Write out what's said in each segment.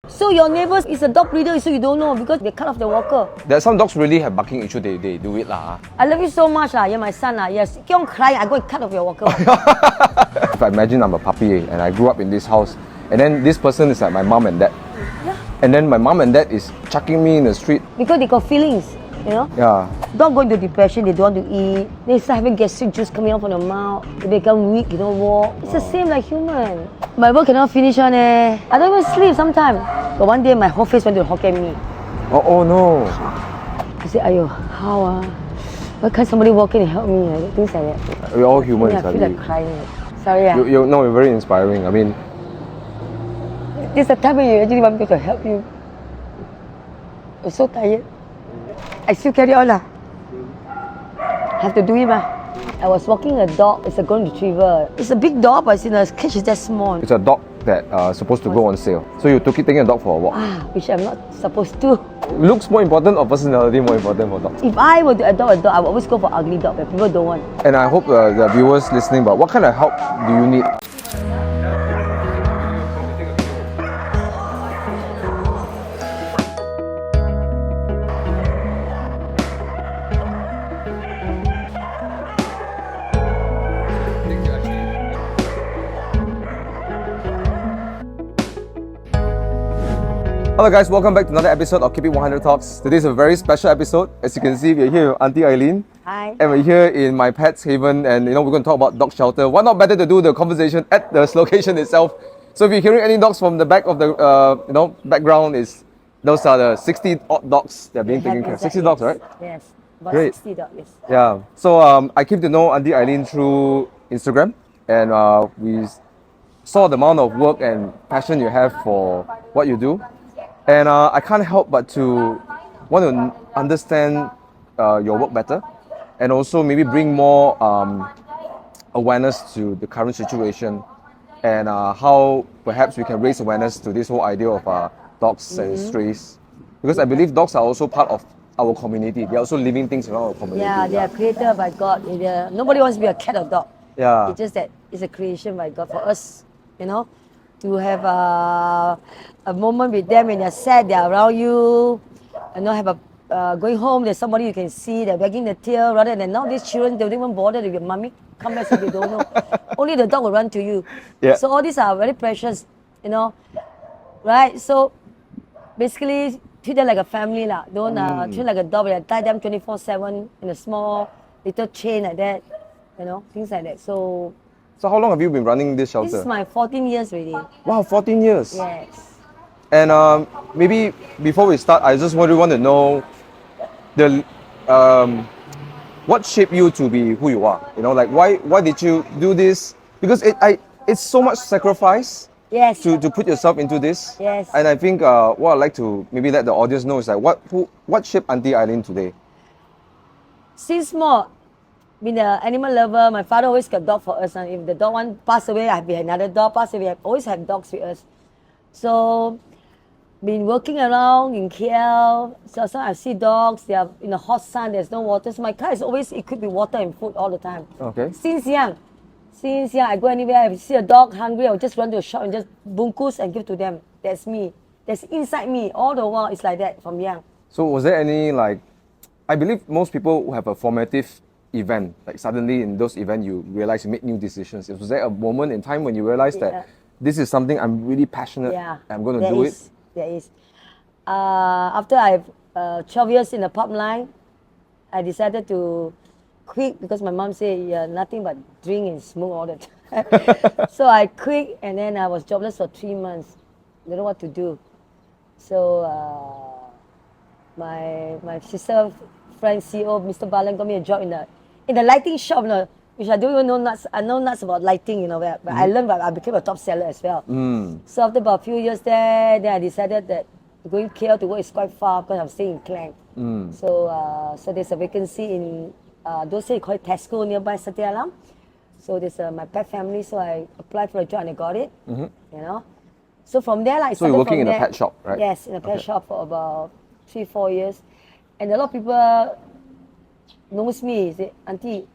So your neighbours is a dog breeder, so you don't know because they cut off the walker. There are some dogs really have barking issue, they do it lah. I love you so much, you're my son. Yes, keep on crying, I go and cut off your walker. If I imagine I'm a puppy and I grew up in this house, and then this person is like my mom and dad. Yeah. And then my mom and dad is chucking me in the street. Because they got feelings, you know? Yeah. Dog go into depression, they don't want to eat. They start having gastric juice coming out from their mouth. They become weak, you don't walk. It's the same like human. My work cannot finish on I don't even sleep sometimes. But one day my whole face went to Hokkien me. Oh no. I said, ayo, how why can't somebody walk in and help me? Things like that. We're all humans. I feel like crying. Sorry. You're very inspiring. I mean, this is the time when you actually want me to help you. I'm so tired. I still carry on have to do it I was walking a dog, it's a golden retriever. It's a big dog, but it's in a cage, it's that small. it's a dog that supposed to go on sale. So you taking a dog for a walk. Which I'm not supposed to. Looks more important or personality more important for dogs? If I were to adopt a dog, I would always go for ugly dog, but people don't want. And I hope the viewers listening, but what kind of help do you need? Hello guys, welcome back to another episode of Keep It 100 Talks. Today is a very special episode. As you can see, we're here with Aunty Aileen. Hi. And we're here in my pet's haven, and we're going to talk about dog shelter. Why not better to do the conversation at the location itself? So if you're hearing any dogs from the back of the background, those are the 60 odd dogs that are being taken care of. 60 dogs, right? Yes, about Great. 60 dogs. Yes. Yeah. So I came to know Aunty Aileen through Instagram, and we saw the amount of work and passion you have for what you do. And I can't help but to want to understand your work better, and also maybe bring more awareness to the current situation, and how perhaps we can raise awareness to this whole idea of dogs and strays. Because I believe dogs are also part of our community. They're also living things around our community. Yeah, they are created by God. Nobody wants to be a cat or dog. Yeah. It's just that it's a creation by God for us, to have a moment with them when they're sad, they're around you, have going home, there's somebody you can see, they're wagging the tail, rather than now these children, they don't even bother with your mommy, come back so they don't know. Only the dog will run to you. Yeah. So all these are very precious, right? So basically, treat them like a family. Don't treat like a dog, where you tie them 24/7 in a small little chain like that, things like that. So how long have you been running this shelter? this is my 14 years already. Wow, 14 years. Yes. And maybe before we start, I just want to know what shaped you to be who you are. Why did you do this? Because it's so much sacrifice. Yes. To put yourself into this. Yes. And I think what I'd like to maybe let the audience know is what shaped Aunty Aileen today? Since small, being an animal lover, my father always kept dog for us. And if the dog one passed away, we had another dog pass away. I always have dogs with us. So, been working around in KL. So I see dogs. They are in the hot sun. There's no water. So my car is always equipped with water and food all the time. Okay. Since young, I go anywhere. If I see a dog hungry, I'll just run to a shop and just bungkus and give to them. That's me. That's inside me. All the while, it's like that from young. So was there any I believe most people who have a formative event, suddenly in those events you realize you make new decisions. Was there a moment in time when you realized that this is something I'm really passionate, I'm going to do it? There is. After I've 12 years in the pub line, I decided to quit because my mom said nothing but drink and smoke all the time. So I quit, and then I was jobless for 3 months. Don't know what to do. So my sister friend CEO, Mr. Balan, got me a job in the lighting shop, which I don't even know nuts. I know nuts about lighting, but I learned, I became a top seller as well. So after about a few years there, then I decided that going KL to work is quite far because I'm staying in Klang. So there's a vacancy in those days you call it Tesco nearby Satya Alam. So there's my pet family, so I applied for a job and I got it. So from there, so you're working in a pet shop, right? Yes, in a pet shop for about 3-4 years, and a lot of people knows me. Say, Auntie,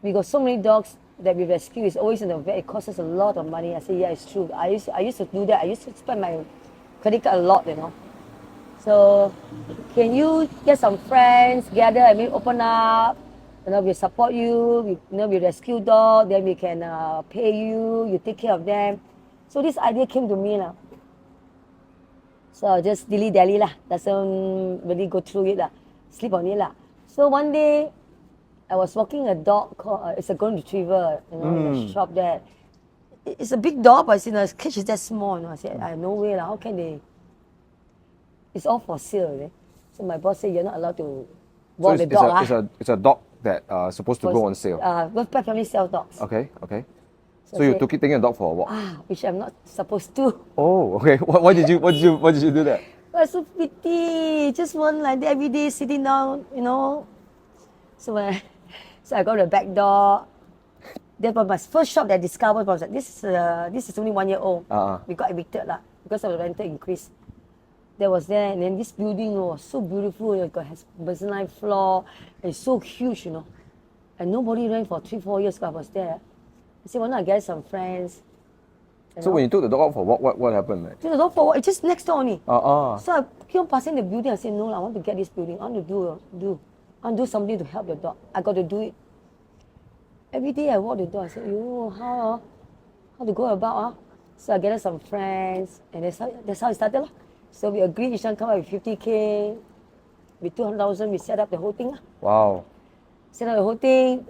we got so many dogs that we rescue. It's always in the vet. It costs us a lot of money. I say, yeah, it's true. I used to do that. I used to spend my credit card a lot, you know. So can you get some friends gather and maybe open up? You know, we support you. We rescue dog. Then we can pay you. You take care of them. So this idea came to me now. So I just dilly-dally lah. Doesn't really go through it lah. Sleep on it lah. So one day, I was walking a dog called, it's a golden retriever, you know, in the shop there. It's a big dog, but the cage is that small. You know? I said, I no way lah. How can they? It's all for sale. Eh? So my boss said, you're not allowed to walk the dog. It's a dog that supposed to go on sale. Both pet family sell dogs. Okay. So you took it taking a dog for a walk. Which I'm not supposed to. Oh, okay. Why did you do that? It was so pity. Just one like that every day sitting down, you know. So I got the back door. That was my first shop that I discovered was like, this is only 1 year old. We got evicted lah because of the rental increase. That was there, and then this building was so beautiful. It has mezzanine floor, and it's so huge, you know. And nobody ran for 3-4 years because I was there. I said, why not get some friends? So when you took the dog out for a walk, what happened? Took the dog for a walk, it's just next door only. So I keep on passing the building. I said, no, I want to get this building. I want to do something to help the dog. I got to do it. Every day I walk the dog. I said, how to go about? So I gathered some friends, and that's how it started. Lah. So we agreed each one come up with 50K. With 200,000, we set up the whole thing. Lah. Wow. Set up the whole thing.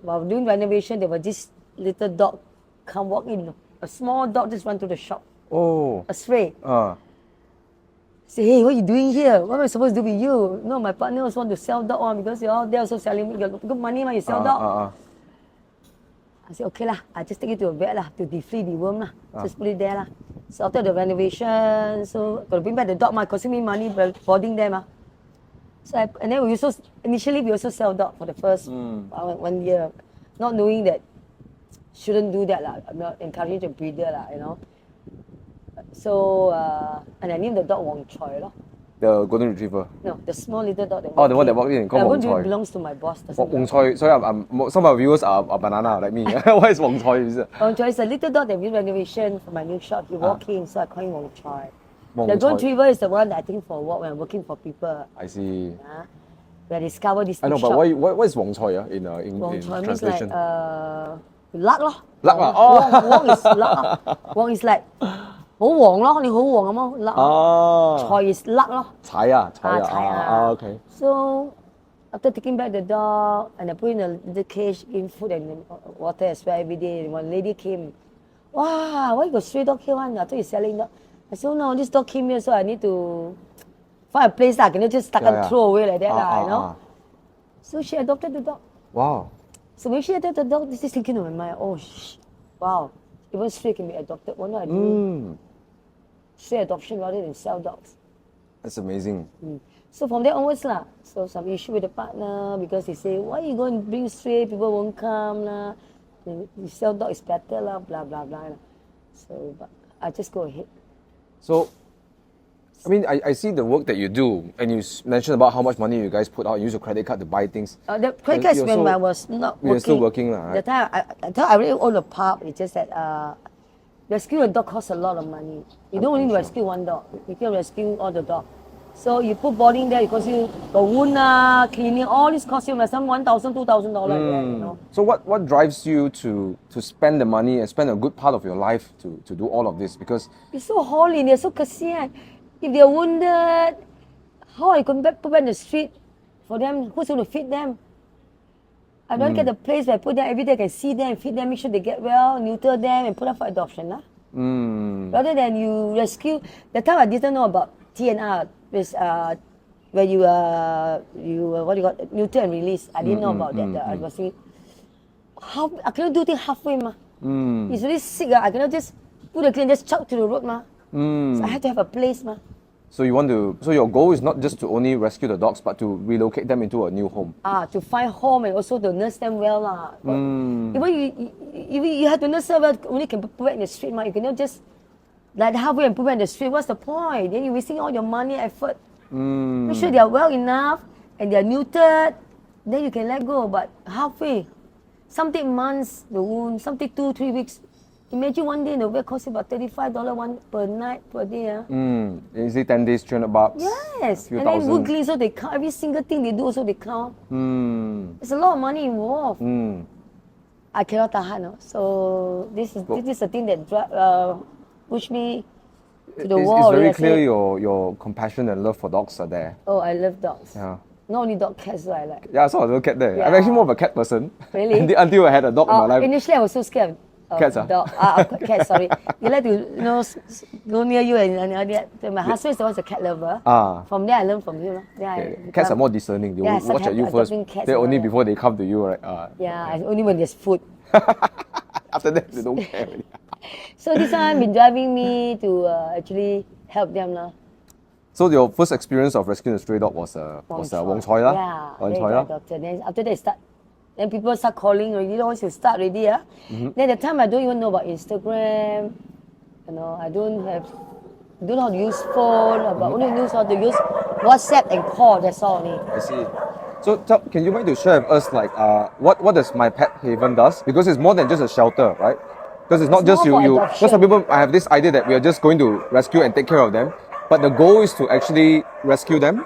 While doing renovation, there was this little dog come walk in. A small dog just run to the shop. Oh. A stray. Say, hey, what are you doing here? What am I supposed to do with you? No, my partner also want to sell dog because they're also selling good money when you sell dog. I said, okay lah, I just take it to a vet lah, to deflea, deworm lah. Just put it there lah. So after the renovation, so got to bring back the dog, costing me money, boarding them. So and then initially we also sell dog for the first 1 year, not knowing that shouldn't do that lah. I'm not encouraging the breeder lah, you know. So and I named the dog Wong Choi lah. The golden retriever. No, the small little dog. The one that walked in called Wong Choi. Belongs to my boss. Wong Choi. Sorry, some of our viewers are banana like me. What is Wong Choi? Wong Choi is a little dog that we renovation for my new shop. He walked in, so I call him Wong Choi. The golden retriever is the one that I take for a walk when I'm working for people. I see. Where I discovered this. I know, but what is Wong Choi in Choi translation? Means like luck lah. Luck lah. Wong is luck. Wong is like 好旺咯，你好旺咁咯，luck。財 is luck 咯。財啊。Okay. So after taking back the dog and I put in the cage, in food and water as well every day. One lady came, wow, why you got stray dog here one? I thought you're selling dog. I said, oh no, this dog came here, so I need to find a place that I can just stuck and throw away like that, you know. So she adopted the dog. Wow. So when she adopted the dog, this is thinking in my mind, wow, even stray can be adopted. Why not I do stray adoption rather than sell dogs? That's amazing. So from there onwards lah, so some issue with the partner because they say, why you going to bring stray, people won't come lah. You sell dog is better lah, blah blah blah. So but I just go ahead. So, I mean, I see the work that you do, and you mentioned about how much money you guys put out. You use your credit card to buy things. The credit card is when I was not working. You're still working lah, right? The time I really own a pub. It's just that rescue a dog costs a lot of money. You don't only rescue one dog. You can rescue all the dogs. So you put boarding there, it costs you the wound, cleaning, all this costs you some $1,000, $2,000. You know. So what drives you to spend the money and spend a good part of your life to do all of this? Because it's so holy, they're so kasihan. If they're wounded, how are you going to put them in the street for them? Who's going to feed them? I don't get the place where I put them every day. I can see them, feed them, make sure they get well, neuter them, and put them for adoption. Rather than you rescue. The time I didn't know about TNR, is where you what do you got neuter and release. I didn't know about that. I was thinking, I cannot do things halfway, ma. He's really sick. I cannot just put the clean, just chuck to the road, ma. So I have to have a place, ma. So your goal is not just to only rescue the dogs, but to relocate them into a new home. To find home and also to nurse them well, lah. Even you have to nurse them well, only can put back in the street, ma. You cannot just like halfway and put back in the street. What's the point? Then you're wasting all your money, effort. Make sure they are well enough and they are neutered. Then you can let go. But halfway, some take months, the wound. Some take 2-3 weeks Imagine one day the vet costs about $35 per night per day. Is it 10 days, $300? Yes, Few and then thousand. weekly, so they count every single thing they do. Also they count. There's a lot of money involved. I cannot tahan. No? So this is the thing that pushed me to the wall. It's very I clear said, your compassion and love for dogs are there. oh, I love dogs. Yeah. Not only dog, cats I like. Yeah, I saw a little cat there. Yeah. I'm actually more of a cat person. Really? Until I had a dog in my life. Initially, I was so scared. Cats, dog. Cats, sorry. They like to, go near you and all that. My husband is the one who's a cat lover. From there, I learned from him. Cats are more discerning. They will watch at you first. Then only before they come to you, right? Only when there's food. After that, they don't care already. So this one has been driving me to actually help them now. So your first experience of rescuing a stray dog was Wong Choi lah? Yeah, Wong then Choi got lah? adopted. Then after that, then people start calling already. Once you start already, Then the time I don't even know about Instagram. I don't know how to use phone. But only know how to use WhatsApp and call. That's all only. I see. So can you mind to share with us what does My Pet Haven does? Because it's more than just a shelter, right? Because it's not just more for you. adoption. Because some people have this idea that we are just going to rescue and take care of them, but the goal is to actually rescue them,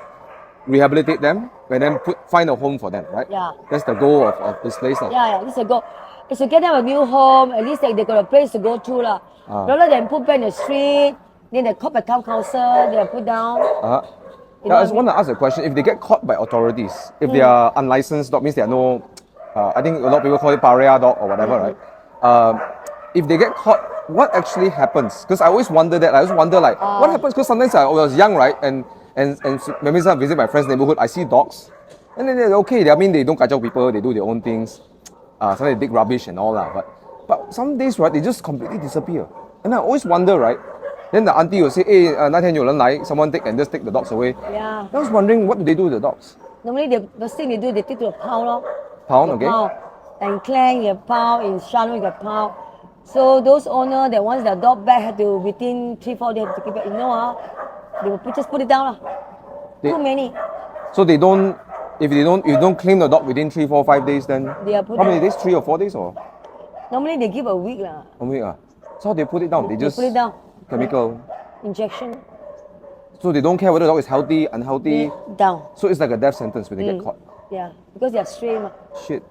rehabilitate them, and then find a home for them, right? Yeah. That's the goal of this place. Yeah, this is a goal. It's to get them a new home. At least they got a place to go to lah. Rather than put back in the street, then they call by town council, they are put down. I just want to ask a question. If they get caught by authorities, if they are unlicensed dog, means they are no, I think a lot of people call it pariah dog or whatever, right? If they get caught, what actually happens? Because I always wonder that. I always wonder what happens? Because sometimes I was young, right? And maybe I visit my friend's neighborhood, I see dogs, and then they're okay. I mean, they don't kacau people, they do their own things. Sometimes they dig rubbish and all that. But some days, right, they just completely disappear. And I always wonder, right? Then the auntie will say, hey, 那天有人来, someone take the dogs away. Yeah. I was wondering, what do they do with the dogs? Normally, the first thing they do, they take to a pound. Pound, okay. Pound. And Klang, you have pound. In Shannon, you have pound. So those owners that once their dog back had to, within 3-4 days, have to keep it. They will just put it down. Too many. So if you don't claim the dog within 3, 4, 5 days, then how many days? 3 or 4 days or? Normally they give a week. A week. So how they put it down? They just put it down. Chemical. Injection. So they don't care whether the dog is healthy, unhealthy. Down. So it's like a death sentence when they get caught. Yeah, because they are stray. Shit.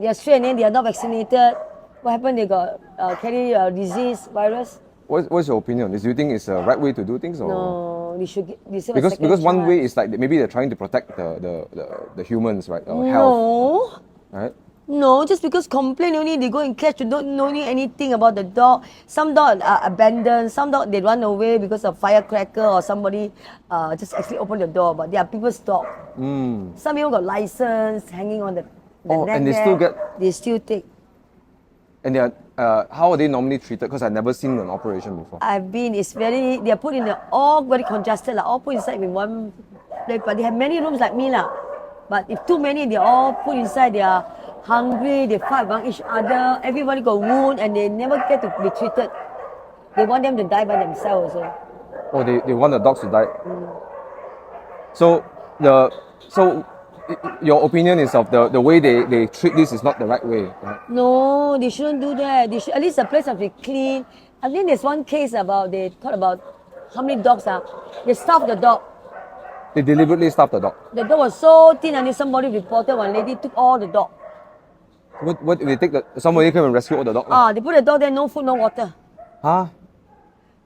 They are stray and then they are not vaccinated. What happened? They got carry disease, virus. What's your opinion on this? Do you think it's the right way to do things, or No, they should because one way is like maybe they're trying to protect the humans, right? Health, No. right? No, just because complain only, they go and catch. You don't know anything about the dog. Some dogs are abandoned. Some dogs they run away because of firecracker or somebody just actually open the door. But they are people's dog. Some even got license hanging on the neck and they there. still get. They still take. And they are how are they normally treated? Because I've never seen an operation before. I've been. They are put in all very congested all put inside in one place. But they have many rooms like me But if too many, they all put inside. They are hungry, they fight among each other, everybody got wound and they never get to be treated. They want them to die by themselves also. Oh, they want the dogs to die. So your opinion is of the way they treat this is not the right way, right? No, they shouldn't do that. They should, at least the place have to be clean. I think there's one case they talk about how many dogs they stuffed the dog. They deliberately stuffed the dog. The dog was so thin until somebody reported one lady took all the dog. What if they somebody came and rescue all the dog? They put the dog there, no food, no water. Huh?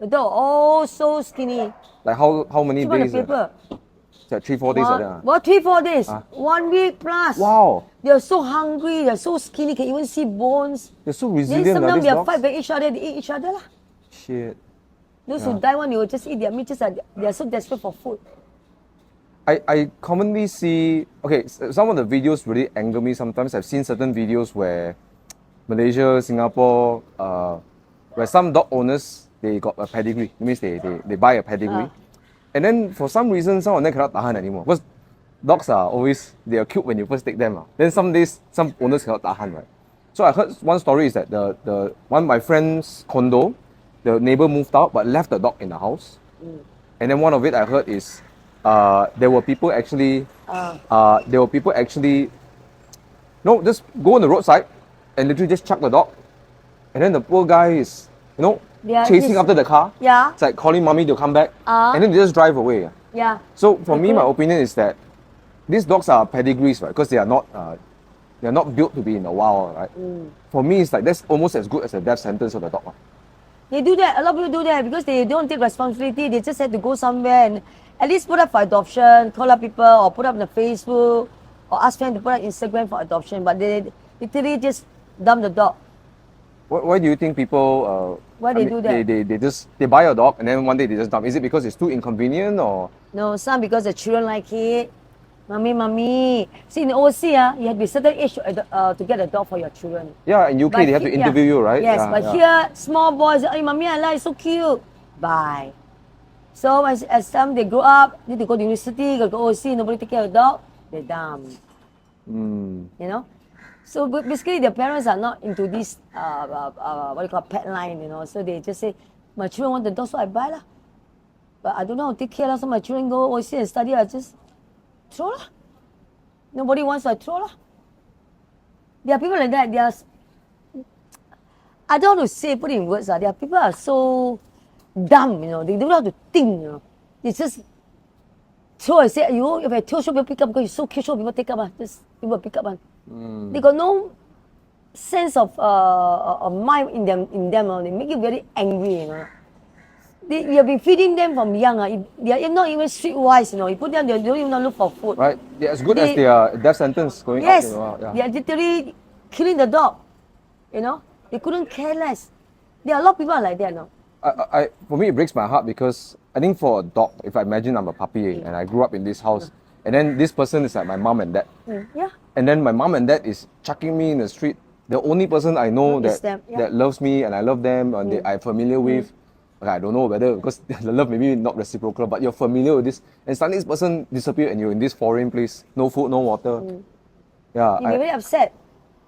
The dog all so skinny. Like how many days? Paper. 3-4 days like that. What 3-4 days? 1 week plus. Wow. They are so hungry, they are so skinny, can even see bones. They're so resilient. Then sometimes these they dogs. fight with each other, they eat each other. Shit. Those who die they will just eat their meat, they are so desperate for food. I commonly see, some of the videos really anger me sometimes. I've seen certain videos where Malaysia, Singapore, where some dog owners, they got a pedigree. It means they buy a pedigree. And then for some reason, some of them cannot tahan anymore. Because dogs are always, they are cute when you first take them. Then some days, some owners cannot tahan, right? So I heard one story is that the one of my friend's condo, the neighbor moved out but left the dog in the house. And then one of it I heard is, there were people actually, just go on the roadside and literally just chuck the dog And then the poor guy is, chasing after the car. Yeah. It's like calling mommy to come back. And then they just drive away. Yeah. So for They me, my couldn't- opinion is that these dogs are pedigrees, right? Because they are not built to be in the wild, right? For me, it's like that's almost as good as a death sentence of the dog. They do that. A lot of people do that because they don't take responsibility. They just have to go somewhere and at least put up for adoption, call up people or put up on the Facebook or ask friends to put up Instagram for adoption. But they literally just dump the dog. Why do you think people? Why they do that? They buy a dog and then one day they just dump. Is it because it's too inconvenient or? No, some because the children like it. Mommy. See, in overseas, you have to be certain age to get a dog for your children. Yeah, in UK they have to interview you, right? Yes, Yeah, but yeah. here, small boys, hey, mommy, I like, so cute. Bye. So as some they grow up, need to go to university, go overseas, nobody take care of the dog, they dump. You know? So basically, their parents are not into this, what do you call pet line, So they just say, my children want the dog, so I buy lah. But I don't know how to take care of, so my children go overseas and study, I just throw lah. Nobody wants to throw lah. There are people like that. I don't know how to say, put it in words. There are people are so dumb, They don't know how to think, They just throw and say, if I throw, people pick up because you're so cute, people take up. Just people pick up. They got no sense of mind in them. They make you very angry, You have been feeding them from young. They are not even streetwise, You put them, they don't even look for food. Right. They're as good as their death sentence going Yes, up. Yeah. they are literally killing the dog. They couldn't care less. There are a lot of people are like that now. For me, it breaks my heart because I think for a dog, if I imagine I'm a puppy and I grew up in this house, and then this person is like my mom and dad. Yeah. And then my mom and dad is chucking me in the street. The only person I know Is that them, yeah. that loves me and I love them and I'm familiar with. Okay, I don't know whether because the love maybe not reciprocal, but you're familiar with this. And suddenly this person disappeared and you're in this foreign place, no food, no water. Yeah. You'll be very upset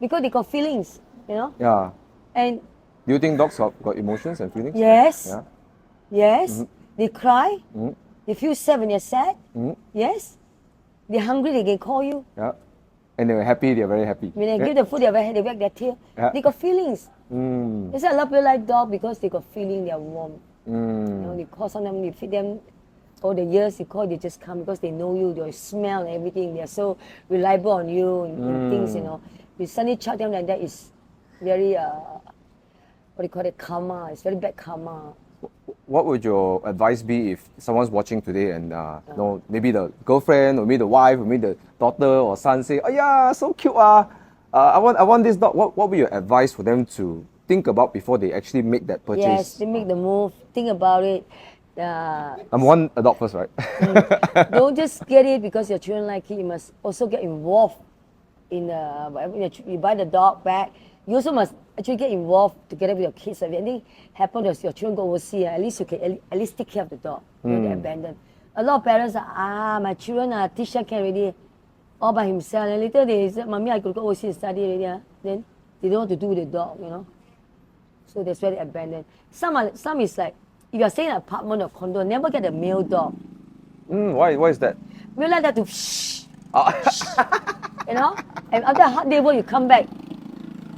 because they got feelings, Yeah. And Do you think dogs got emotions and feelings? yes, Yeah. yes, they cry, they feel sad when they're sad. Yes, they're hungry, they can call you. Yeah. And they're happy, they're very happy. When they give the food, they wag their tail. Yeah. They got feelings. Mm. That's why a lot of people like dog because they got feeling, they're warm. You call sometimes you feed them all the years you call, they just come because they know you, they smell and everything. They're so reliable on you in things, You suddenly chuck them like that is very what do you call it, karma. It's very bad karma. What would your advice be if someone's watching today and maybe the girlfriend or maybe the wife or maybe the daughter or son say, oh yeah, so cute I want this dog. What would be your advice for them to think about before they actually make that purchase? Yes, they make the move. Think about it. Number one, adopt first, right? Don't just get it because your children like it. You must also get involved in you buy the dog back. You also must actually get involved together with your kids. If anything happens as your children go overseas, at least you can at least take care of the dog. Don't abandon. A lot of parents are, my children are teach care already, all by himself. And later they say, Mommy, I could go overseas and study already. Then they don't know what to do with the dog, So that's why they abandon. Some is like, if you're staying in an apartment or condo, never get a male dog. Why is that? We like that to shh. And after a hard day work, you come back.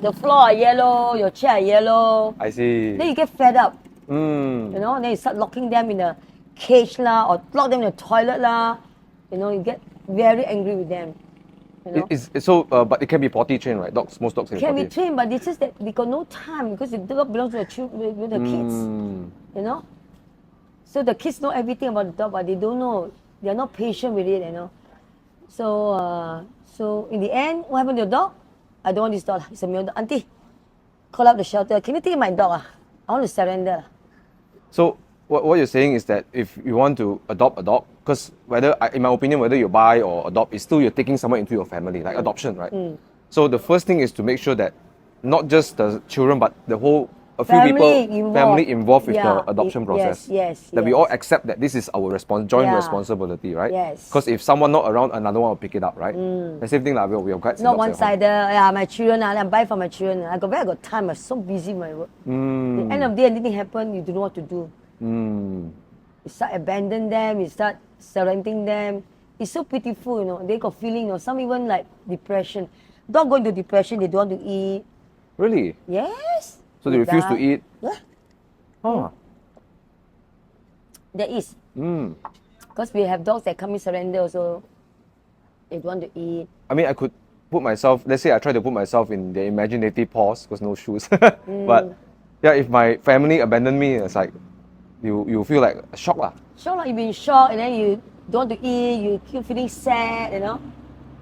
The floor are yellow, your chair are yellow. I see. Then you get fed up. Then you start locking them in a cage lah, or lock them in the toilet lah. You get very angry with them. But it can be potty trained, right? Most dogs can be trained, but it's just that we got no time because the dog belongs to the children, with the kids. So the kids know everything about the dog, but they don't know. They are not patient with it, So in the end, what happened to your dog? I don't want this dog. It's a male dog. Auntie, call up the shelter. Can you take my dog? I want to surrender. So what you're saying is that if you want to adopt a dog, because in my opinion, whether you buy or adopt, it's still you're taking someone into your family, like adoption, right? So the first thing is to make sure that not just the children, but the whole family involved with the adoption process. Yes. That we all accept that this is our joint responsibility, right? Yes. Because if someone not around, another one will pick it up, right? The same thing like we have got. Not one-sided. Yeah, my children. I buy for my children. I got time. I'm so busy with my work. At the end of the day, anything happen, you don't know what to do. You start abandoning them. You start surrendering them. It's so pitiful, They got feeling, Some even like depression. Dog go into depression. They don't want to eat. Really? Yes. So they refuse to eat? Yeah, Oh. there is. Mm. Because we have dogs that come in surrender also. They don't want to eat. I mean, I could put myself, let's say I try to put myself in their imaginative paws, because no shoes. But yeah, if my family abandoned me, it's like, you feel like a shock lah. Shock like you been shocked and then you don't want to eat, you keep feeling sad, you know.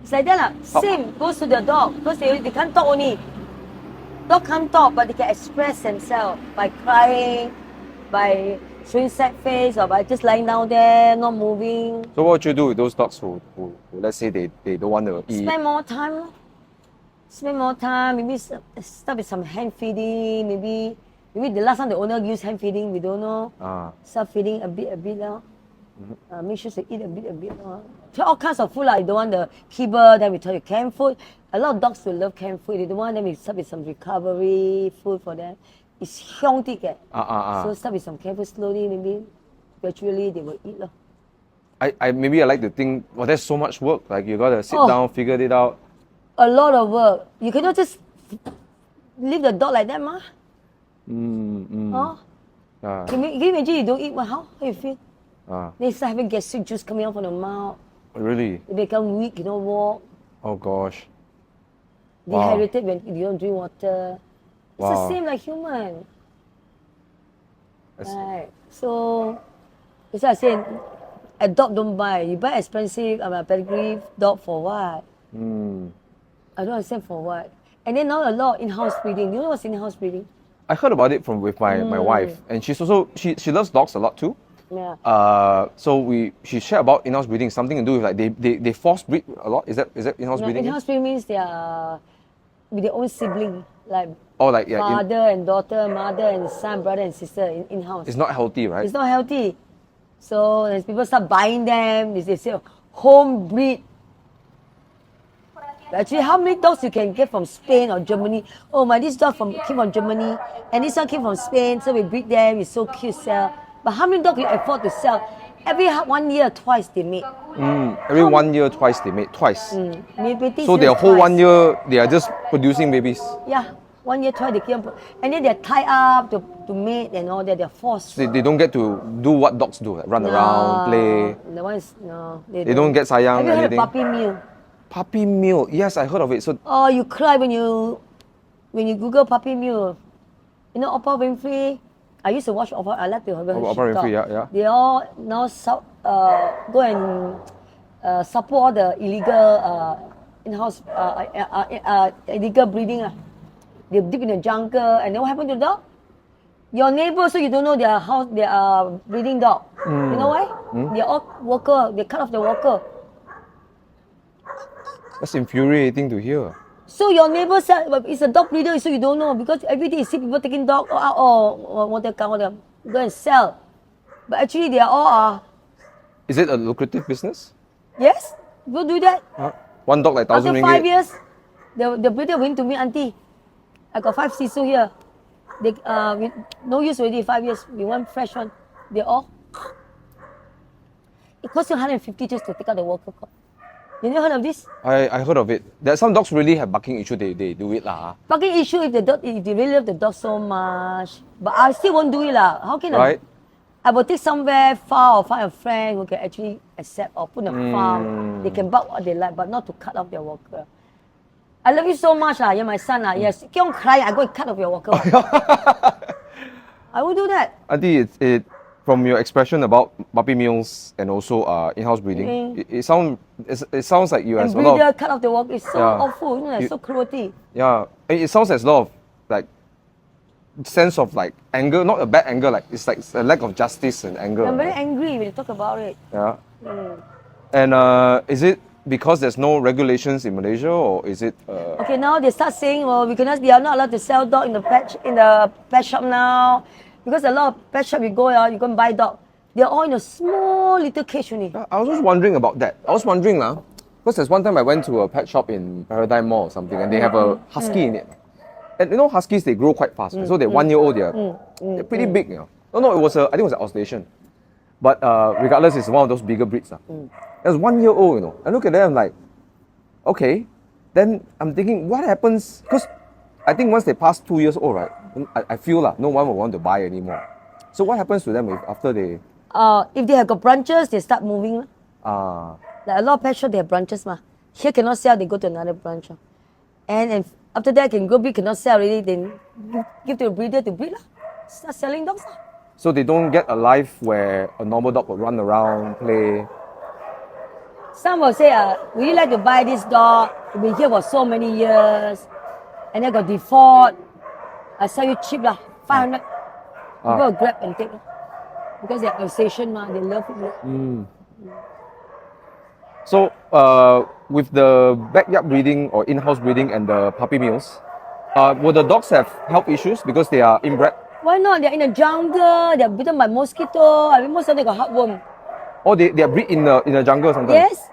It's like that lah. Same goes to the dog because they can't talk only. Dog can't talk but they can express themselves by crying, by showing sad face or by just lying down there, not moving. So what would you do with those dogs who let's say they don't want to eat? Spend more time lor. Spend more time, maybe start with some hand feeding, maybe the last time the owner used hand feeding, we don't know. Start feeding a bit now. Make sure to eat a bit. Try all kinds of food like you don't want the kibble, then we tell you canned food. A lot of dogs will love canned food. They don't want them, we start with some recovery food for them. It's hiong ticket. So start with some canned food slowly, maybe gradually they will eat. Maybe I like to think, well, there's so much work. Like you gotta sit down, figure it out. A lot of work. You cannot just leave the dog like that, ma. Can you imagine you don't eat? Well, how you feel? They start having gastric juice coming out from the mouth. Really? They become weak, you don't walk. Oh gosh. Dehydrated when you don't drink water. It's the Wow. same like human. Right. So that's why I say a dog don't buy. You buy expensive pedigree dog for what? I don't understand for what. And then now a lot of in-house breeding. You know what's in-house breeding? I heard about it with my wife, and she's also she loves dogs a lot too. Yeah. So she shared about in-house breeding, something to do with like they force breed a lot. Is that in-house breeding? In-house breeding means they are with their own sibling, like father and daughter, mother and son, brother and sister in-house. It's not healthy, right? It's not healthy. So as people start buying them, they say home breed. Actually, how many dogs you can get from Spain or Germany? Oh, this dog came from Germany, and this one came from Spain, so we breed them. It's so cute, sell. But how many dogs you afford to sell? Every 1 year, twice they mate. Every 1 year, twice they mate, twice. Maybe So their whole 1 year, they are just producing babies. Yeah, 1 year, twice they keep on, and then they're tied up to mate and all that. They're forced. So they don't get to do what dogs do, like run around, play. The one is no. They don't get sayang. Have you heard anything. of puppy mill? Puppy mill. Yes, I heard of it. So oh, you cry when you Google puppy mill. You know Oprah Winfrey. I used to watch Oprah. I like to have Oprah Winfrey, yeah. They all now go and support all the illegal in-house illegal breeding. They deep in the jungle, and then what happened to the dog? Your neighbor, so you don't know their house, they are breeding dog. You know why? They're all worker. They cut off the worker. that's infuriating to hear. So your neighbor said it's a dog breeder, so you don't know because every day you see people taking dog out or want to go and sell. But actually they are all Is it a lucrative business? yes, people do that. One dog like 1,000 After ringgit. 5 years, the breeder went to me, Aunty, I got 5 Shih Tzu here. They no use already, 5 years. We want fresh one. They all. It costs you 150 just to take out the worker coat. You never heard of this? I heard of it. There some dogs really have barking issue. They do it lah. Barking issue if they really love the dog so much. But I still won't do it lah. How can Right. I will take somewhere far or find a friend who can actually accept or put in a farm. They can bark what they like, but not to cut off their worker. I love you so much lah. You're my son lah. Yes, keep on crying. I go and cut off your worker. I will do that. Auntie, it from your expression about puppy mills and also in-house breeding, it sounds like you And have a lot breeder of, cut off the worker is so awful. You know, it's so cruelty. yeah. It sounds as a lot of like sense of like anger, not a bad anger, like it's like a lack of justice and anger. I'm very angry when you talk about it. Yeah. And is it because there's no regulations in Malaysia, or is it? Okay, now they start saying, well, they are not allowed to sell dog in the pet shop now, because a lot of pet shop you go and buy dog, they're all in a small little cage only. I was just wondering about that. I was wondering because there's one time I went to a pet shop in Paradigm Mall or something, and they have a husky in it. And you know, huskies, they grow quite fast. So they're 1 year old, they're pretty big. You know. No, I think it was an Australian. But regardless, it's one of those bigger breeds. It was 1 year old, you know. I look at them, I'm like, okay. Then I'm thinking, what happens? Because I think once they pass 2 years old, right, I feel no one will want to buy anymore. So what happens to them after they? If they have got branches, they start moving. Like a lot of pet shops, they have branches. Here cannot sell, they go to another branch. And after that, can go big, cannot sell already, then give to a breeder to breed. Start selling dogs. So they don't get a life where a normal dog will run around, play. Some will say, would you like to buy this dog? You've been here for so many years. And then got default. I sell you cheap, 500. People will grab and take. Because they're Alsatian, they love it. So with the backyard breeding or in-house breeding and the puppy mills, will the dogs have health issues because they are inbred? Why not? They're in the jungle, they're bitten by mosquito. I mean, most of them got heartworm. Oh, they are breed in the jungle sometimes? Yes.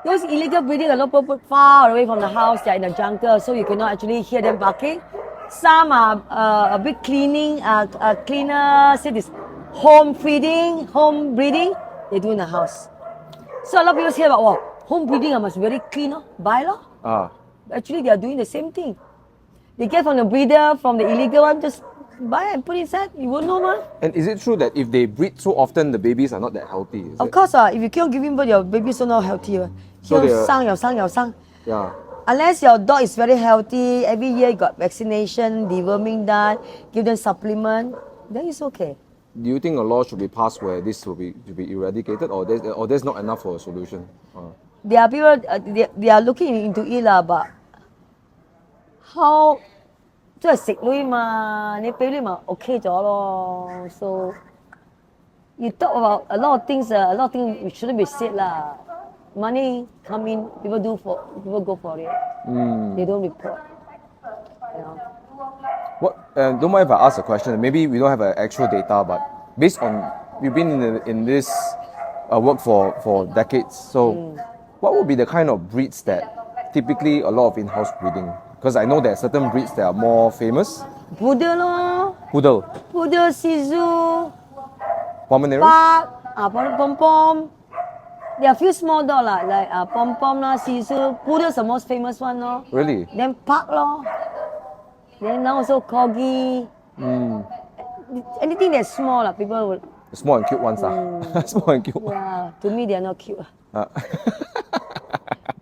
Those illegal breeding, a lot of people put far away from the house, they're in the jungle, so you cannot actually hear them barking. Some are a bit cleaning, cleaner, say this, home feeding, home breeding, they do in the house. So a lot of people say about, home breeding must be very clean, buy. Actually, they are doing the same thing. They get from the breeder, from the illegal one, just buy and put inside, you won't know. And is it true that if they breed so often, the babies are not that healthy? Of course, if you keep on giving birth, your babies are not healthy. So Yeah. Unless your dog is very healthy, every year you got vaccination, deworming done, give them supplement, then it's okay. Do you think a law should be passed where this will be eradicated, or there's not enough for a solution? There are people, they are looking into it, but how? 即係食女嘛，你俾女咪 OK 咗咯。So you talk about a lot of things which shouldn't be said lah. Money come in, people go for it. They don't report. What? Don't mind if I ask a question. Maybe we don't have actual data, but based on you've been in this work for decades. So, what would be the kind of breeds that typically a lot of in-house breeding? Because I know there are certain breeds that are more famous. Poodle lor. Poodle. Poodle, Shih Tzu. Pomeranians. Pom-pom. There are a few small dogs like Pom-pom lah, Shih Tzu. Poodle is the most famous one lor. Really? Then Pug lor. Then now also Corgi. Anything that's small people will. The small and cute ones Small and cute. Yeah, to me they are not cute.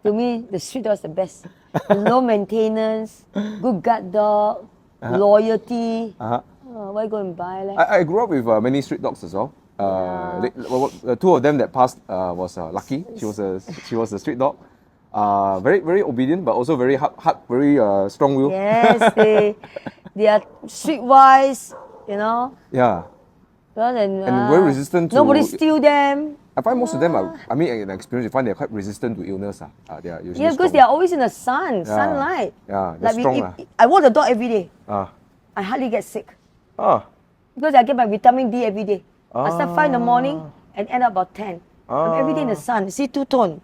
To me, the street dog is the best. Low maintenance, good guard dog, loyalty. Why go and buy? I grew up with many street dogs as well. Two of them that passed was Lucky. She was a street dog. Very very obedient, but also very hard, very strong-willed. Yes, they are streetwise, Yeah. And very resistant to. Nobody steal them. I find most of them in experience, you find they're quite resistant to illness. They are usually because they are always in the sunlight. Yeah, they're strong. I walk the dog every day. I hardly get sick. Because I get my vitamin D every day. I start 5 in the morning and end up about 10. I'm every day in the sun. You see, two-tone.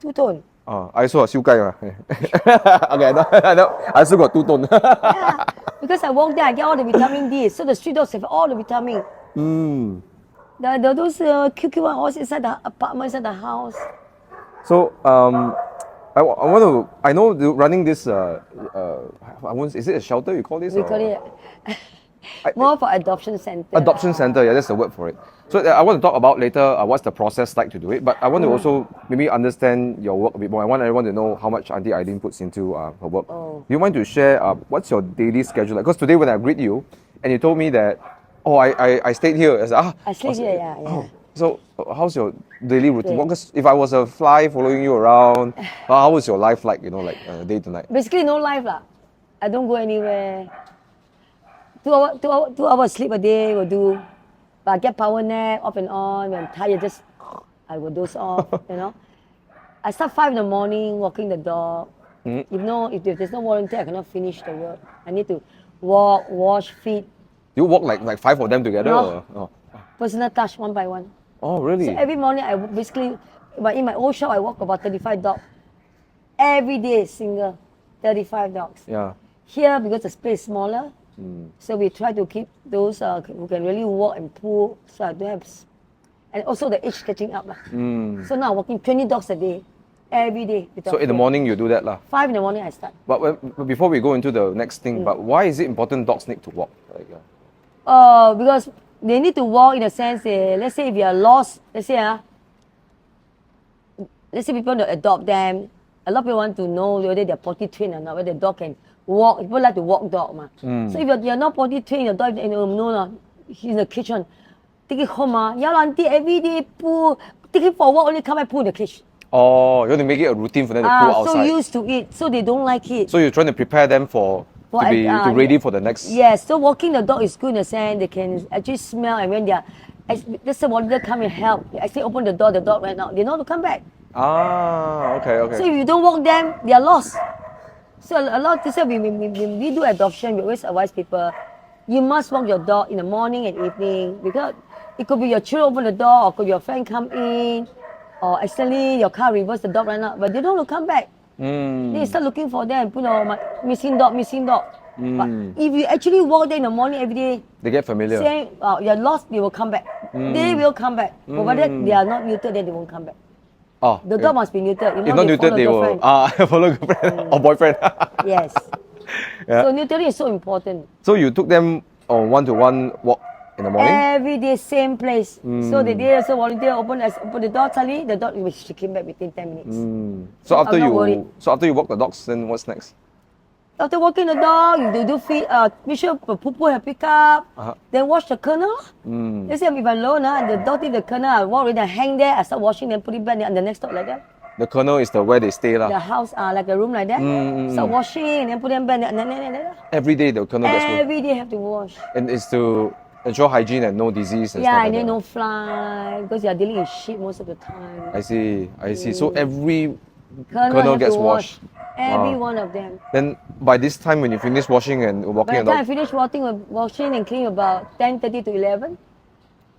Two-tone. I saw a siu gai. Okay, I know. I still got two-tone. Yeah, because I walk there, I get all the vitamin D. So the street dogs have all the vitamin. Those cute ones all inside the apartment, inside the house. So I know running this. Is it a shelter you call this? We call it more for adoption center. Adoption center, yeah, that's the word for it. So I want to talk about later what's the process like to do it. But I want to also maybe understand your work a bit more. I want everyone to know how much Aunty Aileen puts into her work. Do you want to share what's your daily schedule like? Because today when I greet you, and you told me that, I stayed here. I stayed here, yeah. So how's your daily routine? Because if I was a fly following you around, how was your life like? Day to night. Basically, no life lah. I don't go anywhere. 2 hours sleep a day will do. But I get power nap off and on. When I'm tired, I will doze off. I start 5 in the morning walking the dog. If there's no volunteer, I cannot finish the work. I need to walk, wash, feed. You walk like 5 of them together? No. Or? Personal touch, one by one. Oh, really? So every morning, I basically, in my old shop, I walk about 35 dogs. Every day, single, 35 dogs. Yeah. Here, because the space is smaller, so we try to keep those who can really walk and pull, so I don't have. And also the age catching up. So now I'm walking 20 dogs a day. every day. So in the morning you do that lah. 5 in the morning I start. But before we go into the next thing, but why is it important dogs need to walk? Like, Because they need to walk in a sense, let's say if you are lost, let's say people want to adopt them, a lot of people want to know whether they're potty trained or not, whether the dog can walk. People like to walk dog. So if you're not potty trained, your dog, he's in the kitchen, take it home. Aunty every day poo, take it for a walk, only come back poo in the kitchen. Oh, you want to make it a routine for them to poo outside. So used to it, so they don't like it. So you're trying to prepare them to be ready for the next. Yes, so walking the dog is good in the sense they can actually smell, and when they're, let's say one come and help, I say open the dog right now, they know to come back. Okay. So if you don't walk them, they are lost. So a lot of times when we do adoption, we always advise people, you must walk your dog in the morning and evening, because it could be your children open the door, or could be your friend come in, or accidentally your car reverse the dog right now, but they don't want to come back. They start looking for them, missing dog. But if you actually walk there in the morning every day, they get familiar. Saying, you're lost, they will come back. They will come back. Provided they are not neutered, then they won't come back. The dog must be neutered. If not neutered, they will follow girlfriend or boyfriend. Yes. So neutering is so important. So you took them on one-to-one walk in the morning? Every day, same place. So the day also volunteer open the door, suddenly the dog she came back within 10 minutes. So after you walk the dogs, then what's next? After walking the dog, you do feed, make sure poo have pick up, then wash the kennel. Let's say if I'm alone, the dog take the kennel, I walk with the hang there, I start washing, then put it back on the next dog like that. The kennel is where they stay lah. The house, like a room like that. Start washing, and then put them back. Every day the kennel gets washed. Every day have to wash. And it's to ensure hygiene and no disease and stuff like and then that. no fly, because you are dealing with shit most of the time. I see. So every kennel gets washed. Every one of them. Then by this time when you finish washing and walking By the time I dog, finish washing and cleaning about 10:30 to 11.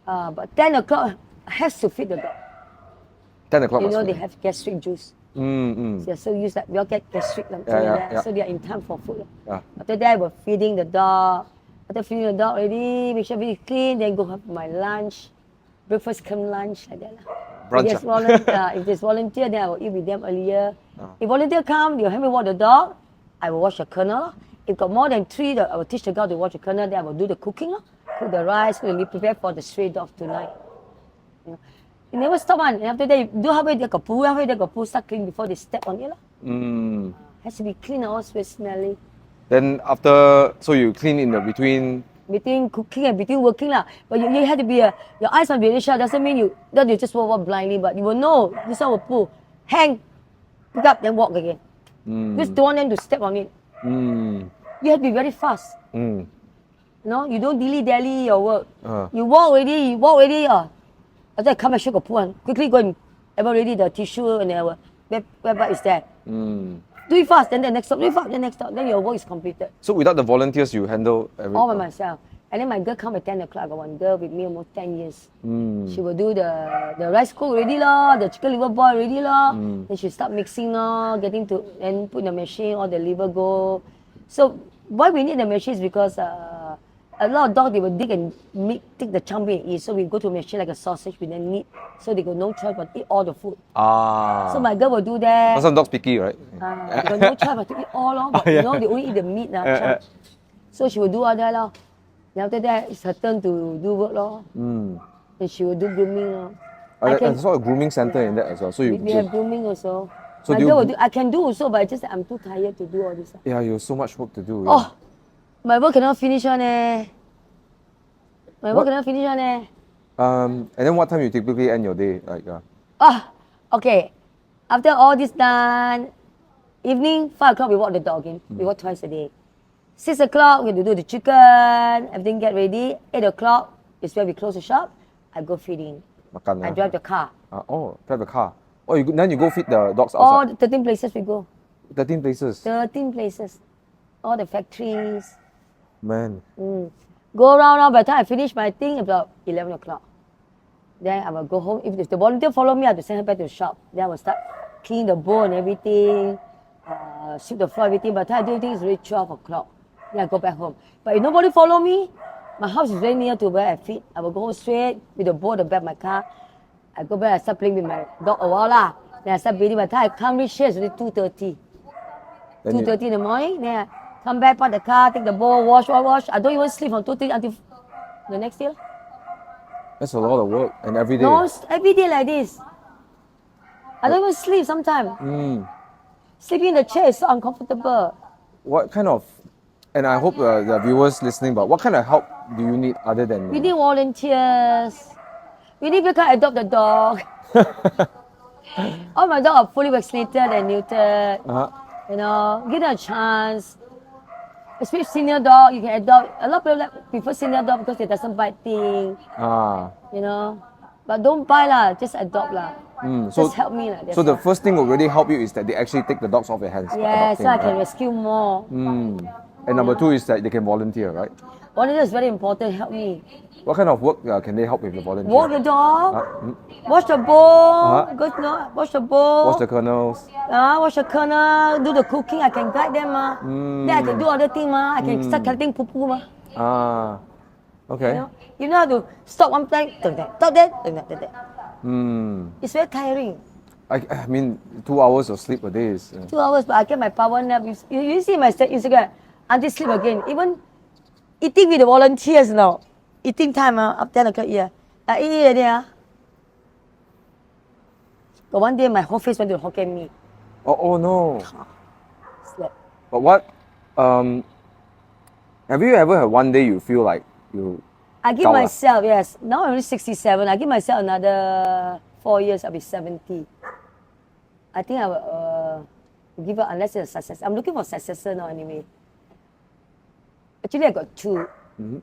But 10 o'clock has to feed the dog. 10 o'clock. They have gastric juice. They're so used that we all get gastric so they are in time for food. After that, we're feeding the dog. After feeding the dog already, make sure we clean, then go have my lunch. Breakfast come lunch like that. Brunch. If there's volunteer, then I will eat with them earlier. If volunteer come, they'll help me walk the dog. I will wash the kennel. If got more than 3, I will teach the girl to wash the kennel. Then I will do the cooking. Cook the rice, prepare for the stray dog tonight. You never stop on. And after that, you do halfway they got poo, start clean before they step on it. Has to be clean, all sweat smelly. Then after, so you clean in the between cooking and between working lah. But you have to be your eyes must be really sharp. Doesn't mean you just walk blindly, but you will know this one will pull, hang, pick up, then walk again. Just don't want them to step on it. You have to be very fast. You don't dilly-dally your work. You walk already. After I come back, got poo on. Quickly go and ever ready the tissue and where is there. Do it fast, then the next stop, do it fast, then next stop, then your work is completed. So without the volunteers, you handle everything? All by myself. And then my girl come at 10 o'clock. I got one girl with me almost 10 years. She will do the rice cook already lah, the chicken liver boil already lah. Then she start mixing lah, getting to, and put in the machine, all the liver go. So why we need the machine is because a lot of dogs, they will dig and take the chunk and eat. So we go to a machine like a sausage, we then knead. So they got no choice but to eat all the food. So my girl will do that. Some dogs picky, right? They got no choice but to eat all. But they only eat the meat. So she will do all that. Then after that, it's her turn to do work. And she will do grooming. I saw a grooming center in that as well. So we have grooming also. So my girl will do, I can do also, but just I'm too tired to do all this. Yeah, you have so much work to do. Yeah. My work cannot finish on My work cannot finish on And then what time you typically end your day? Okay. After all this done, evening 5 o'clock we walk the dog again. We walk twice a day. 6 o'clock we have to do the chicken. Everything get ready. 8 o'clock is where we close the shop. I go feeding. I drive the car. Drive the car. Then you go feed the dogs outside. All the 13 places we go. 13 places. 13 places. All the factories. Man. Go around. By the time I finish my thing, about 11 o'clock. Then I will go home. If the volunteer follow me, I have to send her back to the shop. Then I will start cleaning the bowl and everything, sweep the floor, everything. By the time I do everything, it's already 12 o'clock. Then I go back home. But if nobody follow me, my house is very near to where I feed. I will go home straight with the bowl at the back of my car. I go back, I start playing with my dog a while lah. Then I start bathing. By the time I come reach here, it's already 2:30. Then you- 2:30 in the morning. Then I come back, park the car, take the bowl, wash. I don't even sleep from 2:30 until the next day. That's a lot of work, and every day. No, every day like this. I don't even sleep sometimes. Sleeping in the chair is so uncomfortable. What kind of, and I hope the viewers listening, but what kind of help do you need other than? We need volunteers. We need people to adopt the dog. All my dogs are fully vaccinated and neutered. Uh-huh. You know, give them a chance. Especially senior dog, you can adopt. A lot of people prefer senior dog because it doesn't bite things. You know, but don't buy lah. Just adopt lah. So, just help me lah. so the first thing will really help you is that they actually take the dogs off your hands. by yeah, so I adopting, can rescue more. And number two is that they can volunteer, right? Volunteer is very important. Help me. What kind of work can they help with the volunteer? Walk the dog. Wash the bowl. Uh-huh. Good, no? Wash the bowl. Wash the kernels. Wash the kernel. Do the cooking. I can guide them. Then I can do other things. I can start collecting poo-poo. Okay. You know how to stop one time, stop that. It's very tiring. I mean, 2 hours of sleep a day is. 2 hours, but I get my power nap. You see my Instagram, until sleep again. Even eating with the volunteers now. Eating time, up 10 o'clock here. I eat already. But one day my whole face went to Hokkien Mee. Oh no. Slept. But what? Have you ever had one day you feel like you? I give myself, yes. Now I'm only 67. I give myself another 4 years. I'll be 70. I think I will give up unless it's a success. I'm looking for a successor now anyway. Actually, I got two.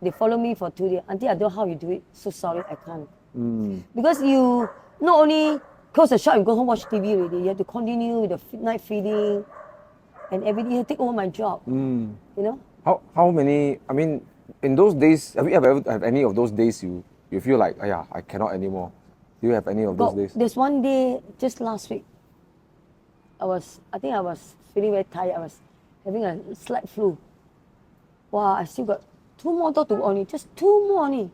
They follow me for 2 days. Auntie, I don't know how you do it. So sorry, I can't. Because you not only close the shop and go home watch TV already, you have to continue with the night feeding and everything. You have to take over my job. You know? How many? I mean, in those days, have you ever have any of those days you feel like, yeah, I cannot anymore? Do you have any of those days? There's one day just last week. I think I was feeling very tired. I was having a slight flu. Wow, I still got 2 more dogs to only, just 2 more only.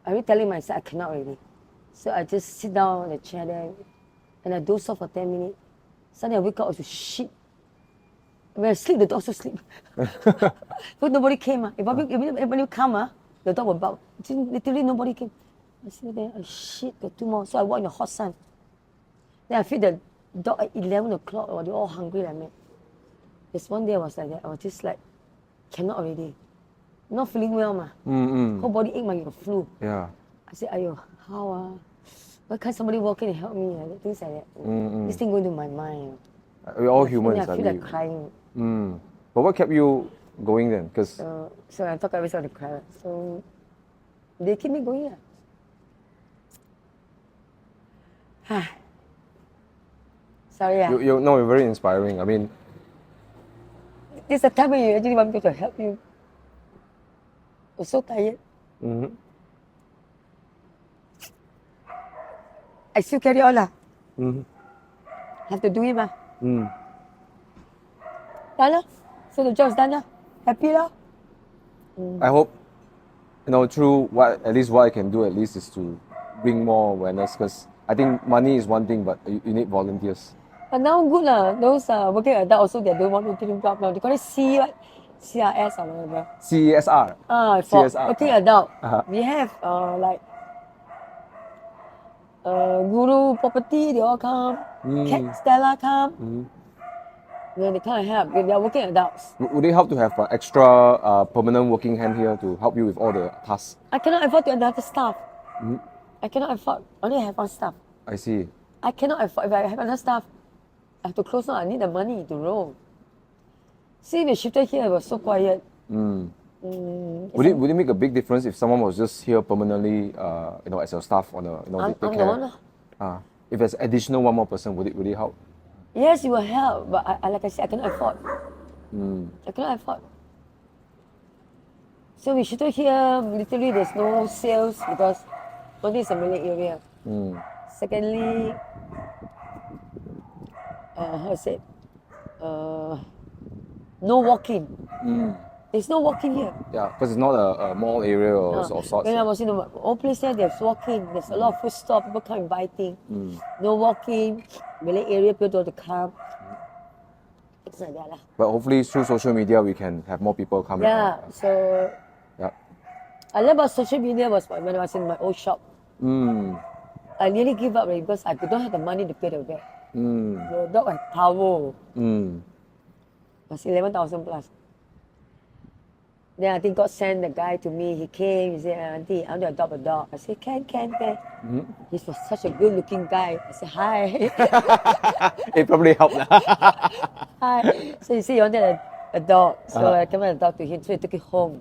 I was telling myself I cannot already. So I just sit down on the chair there and I doze off for 10 minutes. Suddenly I wake up, I was shit. When I sleep, the dog also sleep. But nobody came. If everybody come, the dog will bark. Literally nobody came. I sit there, shit, got 2 more. So I walk in the hot sun. Then I feel the dog at 11 o'clock, they're all hungry like mad. There's one day I was like that. I was just like, cannot already. Not feeling well, whole body ache, you got flu. Yeah. I said, ayo, how? Why can't somebody walk in and help me? Things like that. This thing going to my mind. We're all humans. I feel like crying. But what kept you going then? Cause so I thought I was going to cry. So they keep me going. Sorry. you're very inspiring. I mean, this is the time when you actually want me to help you. I'm so tired. I still carry on. Have to do it. Done. So the job's done. Happy. I hope, through at least what I can do is to bring more awareness, because I think money is one thing, but you need volunteers. But now good those working adults also, they don't want to do job now. They call it CRS or whatever. CSR. For CSR. working adult. We have like Guru Property, they all come. Cat Stella come. They can't help. They are working adults. Would it help to have extra permanent working hand here to help you with all the tasks? I cannot afford to have another staff. I cannot afford. Only have one staff. I see. I cannot afford. If I have another staff, I have to close down. I need the money to roll. See, we shifted here. It was so quiet. Would it make a big difference if someone was just here permanently, as your staff on they take care? If there's additional one more person, would it help? Yes, it will help, but like I said, I cannot afford. I cannot afford. So we shifted here. Literally, there's no sales because only it's a Malay area. Secondly, how I said, no walking. There's no walking here. Yeah, because it's not a mall area or of sorts. When I was in the old place there, there's walking. There's a lot of food stop. People come inviting. No walking. Malay area, people don't want to come. It's like that lah. But hopefully through social media, we can have more people coming. Yeah. So Yeah. I learned about social media was when I was in my old shop. I nearly give up already because I don't have the money to pay the vet. The dog had power. It was 11,000 plus. Then I think God sent the guy to me. He came. He said, "Auntie, I want to adopt a dog." I said, "Can." He was such a good-looking guy. I said, "Hi." It probably helped. Hi. So he said he wanted a dog. So I came and dog to him. So he took it home.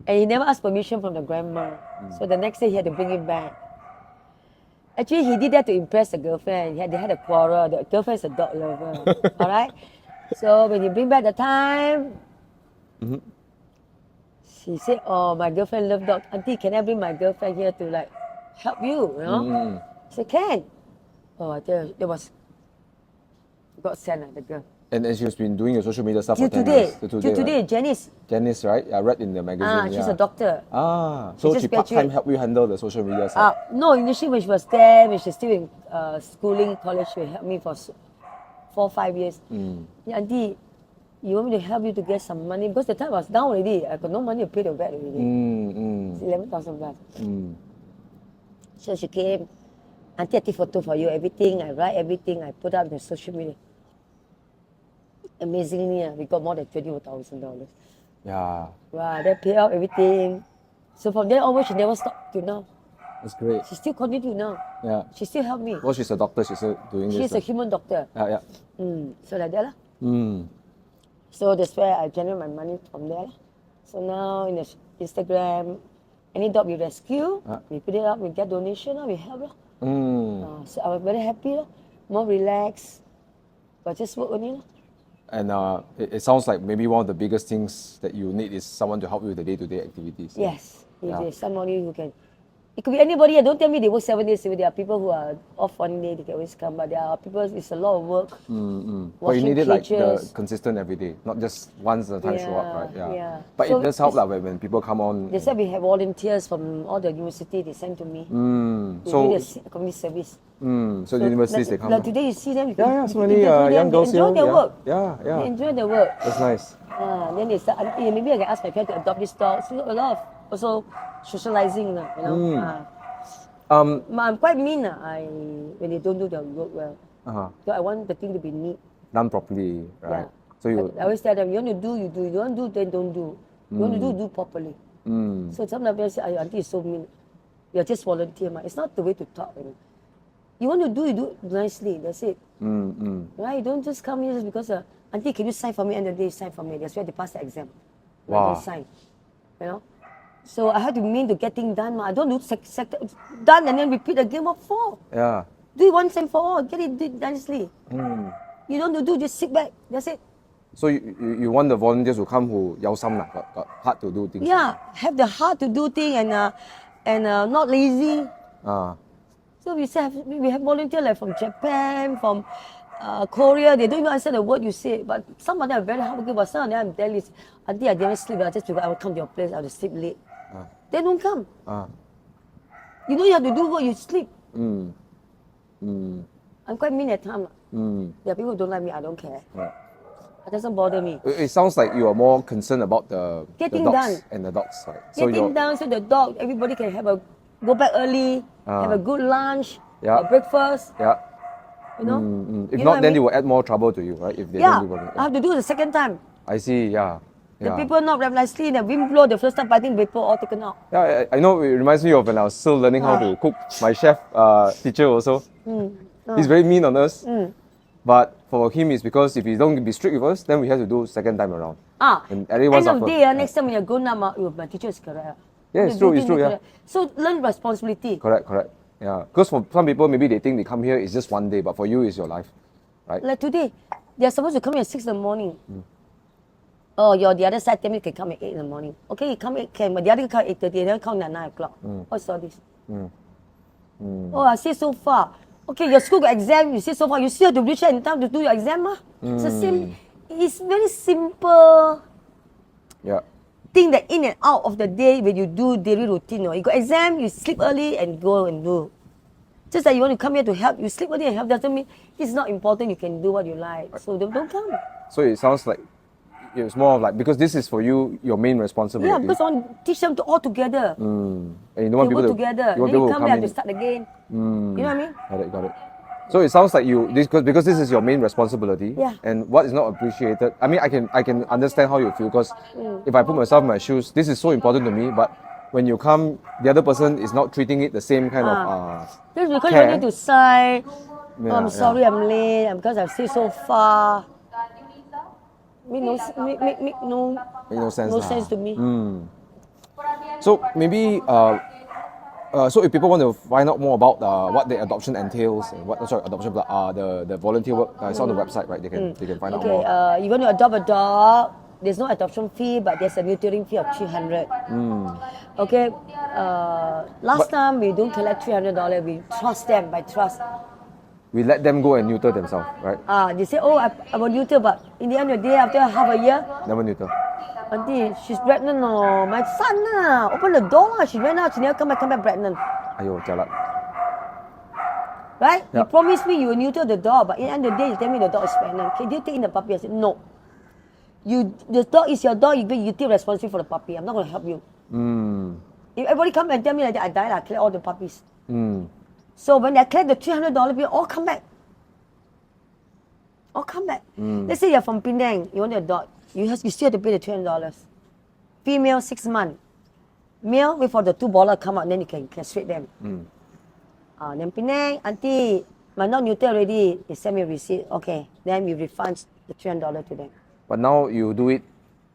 And he never asked permission from the grandma. So the next day he had to bring it back. Actually, he did that to impress the girlfriend. They had a quarrel. The girlfriend is a dog lover. All right? So when he bring back the time, she said, "Oh, my girlfriend loves dog. Auntie, can I bring my girlfriend here to like help you? You know?" I said, "Can." Oh, I tell you, it was God sent the girl. And she's been doing your social media stuff Till for 10 today. years. Till Till today, right? Janice. Janice, right? I read in the magazine. She's a doctor. So just she part-time graduate. help you handle the social media stuff. No, initially when she was there, when she's still in schooling, college, she helped me for 4 or 5 years. Yeah, Auntie, you want me to help you to get some money? Because the time I was down already. I got no money to pay the vet already. It's 11,000 plus. So she came. Auntie, I take photo for you, everything. I write everything. I put up in the social media. Amazingly, we got more than $21,000. Yeah, Wow, they pay out everything. So from there onwards, she never stopped till now. that's great. She still continue now. Yeah. She still help me. Well, she's a doctor. She's still doing She's this. a human doctor. Yeah. So like that lah. So that's where I generate my money from there lah. So now in the Instagram, any dog we rescue, we put it up, we get donation lah, we help lah. So I'm very happy lah, more relaxed, but just work only lah. And it sounds like maybe one of the biggest things that you need is someone to help you with the day-to-day activities. Yes, if there's somebody who can. It could be anybody. Don't tell me they work 7 days a week. There are people who are off 1 day, they can always come. But there are people, it's a lot of work. But you need it like the consistent every day, not just once a time show up, right? Yeah. But so it does help when people come on. They said we have volunteers from all the university. They send to me. So do the community service. So the universities they come. Like today you see them. So many young girls enjoy their work. Yeah. They enjoy their work. That's nice. Then they start. Maybe I can ask my friend to adopt this dog. So a lot of also socializing, you know. I'm quite mean when they don't do their work well. So I want the thing to be neat. Done properly, right? Yeah. So I always tell them, you want to do, you do. You don't do, then don't do. You want to do properly. So sometimes people say, Auntie is so mean. You're just volunteer. It's not the way to talk. You want to do, you do nicely. That's it. Right? You don't just come here just because, Auntie, can you sign for me? And the day you sign for me. That's where they pass the exam. Wow. They sign. You know? So I have to mean to get things done. I don't do done and then repeat again. What for? Yeah. Do it once and for all. Get it nicely. You don't do, just sit back. That's it. So you want the volunteers to come who 有心啦, got heart to do things. Yeah, have the heart to do things and not lazy. So we have volunteers like from Japan, from Korea. They don't even understand the word you say, but some of them are very hardworking. But some of them I'm telling you, Auntie, I didn't sleep. Just because I will come to your place, I will sleep late. They don't come. You know you have to do what you sleep. I'm quite mean at times. There are people who don't like me. I don't care. It doesn't bother me. It sounds like you are more concerned about the Getting dogs done. and the dogs, right? Getting down so the dog, everybody can go back early, have a good lunch, breakfast. Yeah. You know? If not, then they will add more trouble to you, right? If they don't do it. I have to do it the second time. I see. Yeah. The people not wrap nicely, the wind blow the first time, biting paper all taken out. Yeah, I know. It reminds me of when I was still learning how to cook. My chef teacher also. He's very mean on us. But for him, it's because if he don't be strict with us, then we have to do second time around. And everyone end of suffer. the day, next time when you're grown up, my teacher is correct. Yeah, it's true. Yeah. So learn responsibility. Correct. Yeah. Because for some people, maybe they think they come here is just one day, but for you, it's your life, right? Like today, they're supposed to come here at 6 in the morning. Oh, the other side tell me you can come at 8 in the morning. Okay, you come at 10, but the other can come at 8:30, and then come at 9 o'clock. What's all this? Oh, I see so far. Okay, your school got exam, you see so far, you still have to reach out in time to do your exam. It's very simple Yeah. Think that in and out of the day when you do daily routine. You got exam, you sleep early and go and do. Just like you want to come here to help, you sleep early and help doesn't mean it's not important. You can do what you like. So don't come. So it sounds like it's more of like, because this is for you, your main responsibility. Yeah, because I want to teach them to all together. And you don't want They people work to, together. you want Then you people to come come back in. to start again. You know what I mean? Got it. So it sounds like you, because this is your main responsibility. Yeah. And what is not appreciated. I mean, I can understand how you feel, because if I put myself in my shoes, this is so important to me. But when you come, the other person is not treating it the same kind of Just because care. you need to sign. Yeah, I'm sorry, I'm late. Because I've stayed so far. Make no sense. no sense to me. So maybe so if people want to find out more about what the adoption entails, and the volunteer work, it's on the website, right? They can find out more. You want to adopt a dog, there's no adoption fee, but there's a neutering fee of $300. Okay, last time we don't collect $300, we trust them by trust. We let them go and neuter themselves, right? They say, oh, I will neuter, but in the end of the day, after half a year, Never neuter. Auntie, she's pregnant. Oh, my son, open the door. She ran out. She never come back pregnant. Ayo, jialat. Right? Yeah. You promised me you will neuter the dog, but in the end of the day, you tell me the dog is pregnant. Can you take in the puppy? I said, no. The dog is your dog. You take responsibility for the puppy. I'm not going to help you. If everybody come and tell me like that, I die, I collect all the puppies. So when I collect the $300, people all come back. All come back. Let's say you're from Penang, you want a dog. You still have to pay the $300. Female, 6 months. Male, wait for the 2 baller come out, then you can castrate them. Then Penang, Auntie, my dog neuter already. They send me a receipt. Okay, then we refund the $300 to them. But now you do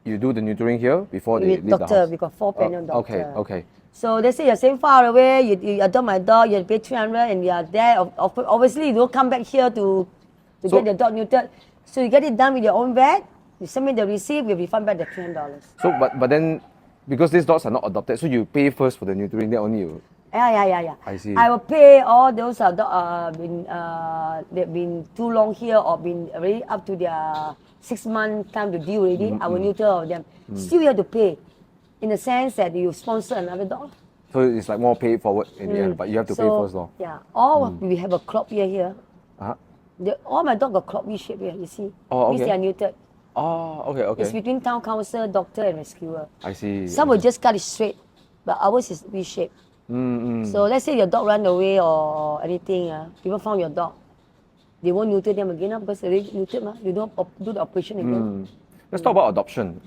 the neutering here before they leave the house. We got 4 pregnant doctors. Okay. So they say you're staying far away, you adopt my dog, you pay $300 and you are there. Obviously, you don't come back here to get the dog neutered. So you get it done with your own vet, you send me the receipt, we refund back the $300. So, but then, because these dogs are not adopted, so you pay first for the neutering, then only you. Yeah. I see. I will pay all those they've been too long here or been already up to their 6 month time to deal already. I will neuter all of them. Still you have to pay, in the sense that you sponsor another dog. So it's like more pay forward in the end, but you have to pay first, though. Yeah. We have a crop ear here. All my dogs got crop V shape here. You see? Oh, Means they are neutered. Oh, okay. It's between town council, doctor, and rescuer. I see. Some will just cut it straight, but ours is V shape. So let's say your dog ran away or anything, people found your dog. They won't neuter them again because they already neutered. You don't do the operation again. Let's talk about adoption.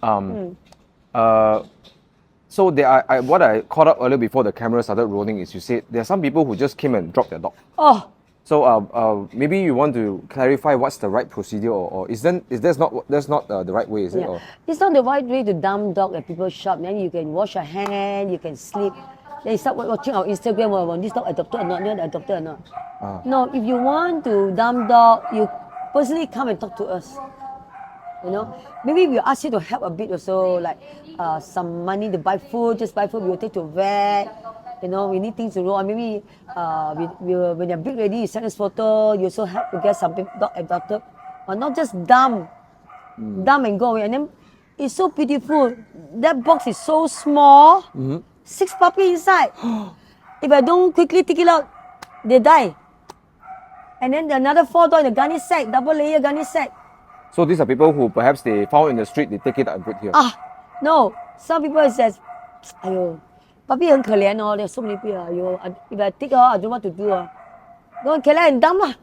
So there are, what I caught up earlier before the camera started rolling is you said there are some people who just came and dropped their dog. So maybe you want to clarify what's the right procedure, or is that's not the right way, is it? Or? It's not the right way to dump dog at people's shop. Then you can wash your hand, you can sleep. Then you start watching our Instagram when this dog adopted or not, not adopted or not. No, if you want to dump dog, you personally come and talk to us. You know, maybe we ask you to help a bit also, like some money to buy food, just buy food, we will take to vet. You know, we need things to roll. Or maybe when you're big ready, you send us photo, you also help to get some dog adopted. But not just dump and go away. And then it's so beautiful. That box is so small. 6 puppies inside. If I don't quickly take it out, they die. And then another 4 dogs in the gunny sack, double layer gunny sack. So these are people who perhaps they found in the street, they take it out and put here. No. Some people says, "Ayo, puppy 很可怜哦, there's so many people. If I take I don't know what to do. Don't kill and dump lah."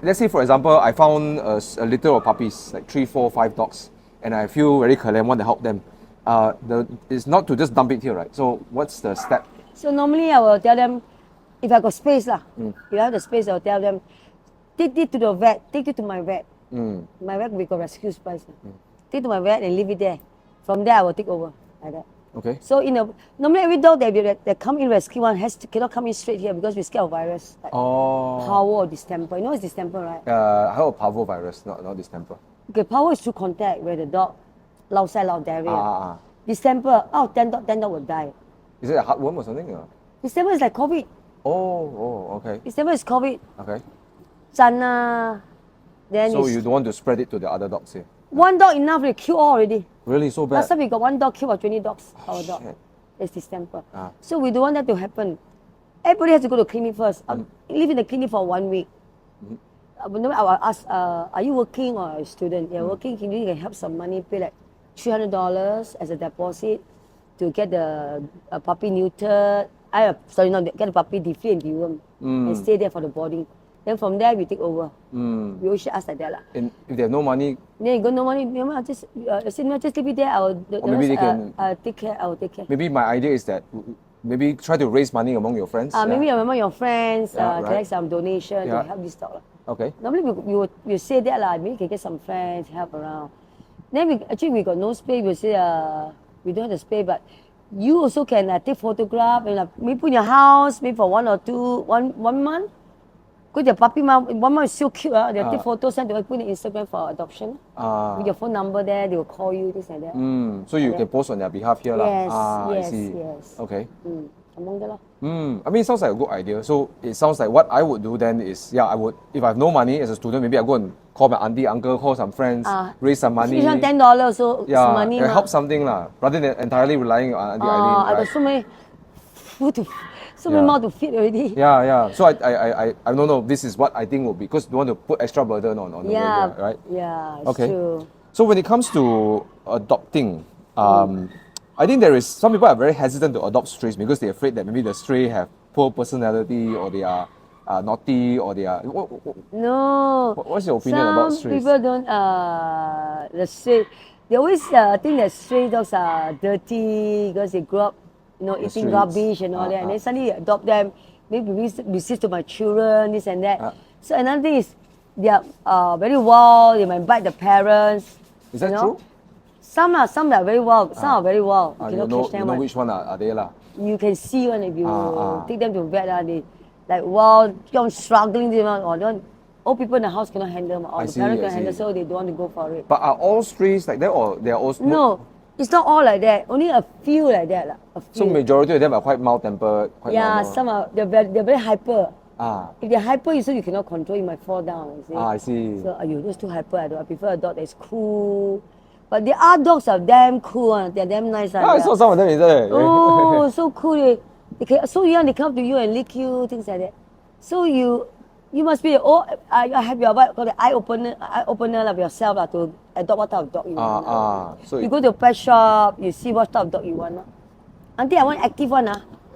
Let's say, for example, I found a litter of puppies, like 3, 4, 5 dogs, and I feel very 可怜, want to help them. It's not to just dump it here, right? So what's the step? So normally I will tell them, if I got space if I have the space, I will tell them, take it to the vet, take it to my vet. My vet we got rescue supplies. Take it to my vet and leave it there. From there I will take over, like that. Okay. So normally every dog that come in rescue cannot come in straight here because we scared of virus. Like power or distemper. You know what's distemper, right? How about parvovirus, not distemper? Okay, power is through contact where the dog lao sai lao diarrhea. Distemper, 10 dogs will die. Is it a heartworm or something? Or? Distemper is like COVID. Okay. Distemper is COVID. Okay. Then so you don't want to spread it to the other dogs here? 1 dog enough, they kill all already. Really, so bad? Last time we got one dog killed or 20 dogs, our dog. Shit. It's distemper. Ah. So we don't want that to happen. Everybody has to go to clinic first. Live in the clinic for 1 week. But I will ask, are you working or a student? You're working, you can help some money, pay like $300 as a deposit to get the puppy neutered. Get the puppy defree and deworm and stay there for the boarding. Then from there we take over. We always ask like that. And if they have no money, then you got no money, just leave it there. I will take care. Maybe my idea is that maybe try to raise money among your friends. Maybe among your friends, right. collect some donation to help this dog. Okay. Normally we say that maybe you can get some friends help around. Then we got no space. We say we don't have the space, but you also can take photograph and maybe put in your house maybe for one month. Because the puppy mom, 1 month is so cute. They take photos and they will put in Instagram for adoption. With your phone number there, they will call you, this and that. So you can post on their behalf here. Yes, I see. yes. Okay. Among them. I mean, it sounds like a good idea. So it sounds like what I would do then is, I would, if I have no money as a student, maybe I go and call my auntie, uncle, call some friends, raise some money. Each one $10 so it's money. Help something rather than entirely relying on Aunty Aileen. I got so many food so many mouth to feed already. Yeah. So I don't know. This is what I think will be, because you want to put extra burden on the baby, right? Yeah, it's Okay. true. So when it comes to adopting, I think there is some people are very hesitant to adopt strays because they're afraid that maybe the stray have poor personality or they are naughty or they are. No. What's your opinion about strays? People don't the stray. They always think that stray dogs are dirty because they grew up, eating streets. rubbish and all that, and then suddenly you adopt them. Maybe resist to my children, this and that. So another thing is they are very wild. They might bite the parents. Is that true? Some are very wild. Some are very wild. You know which one are they lah? You can see one if you take them to vet. They like wild, struggling. Or old people in the house cannot handle them. Or the parents cannot handle, so they don't want to go for it. But are all strays like that, or they are all? No, it's not all like that. Only a few like that. A few. So majority of them are quite mild-tempered, quite normal. Some are they're very hyper. If they're hyper, you cannot control. You might fall down. You see? I see. So those too hyper. I prefer a dog that's cool. But the other dogs are damn cool. They're damn nice. I saw some of them inside. Oh, so cool. So young, they come to you and lick you, things like that. So you must be have your what called the eye opener of yourself to adopt what type of dog you want. So you go to a pet shop, you see what type of dog you want. Auntie, I want active one.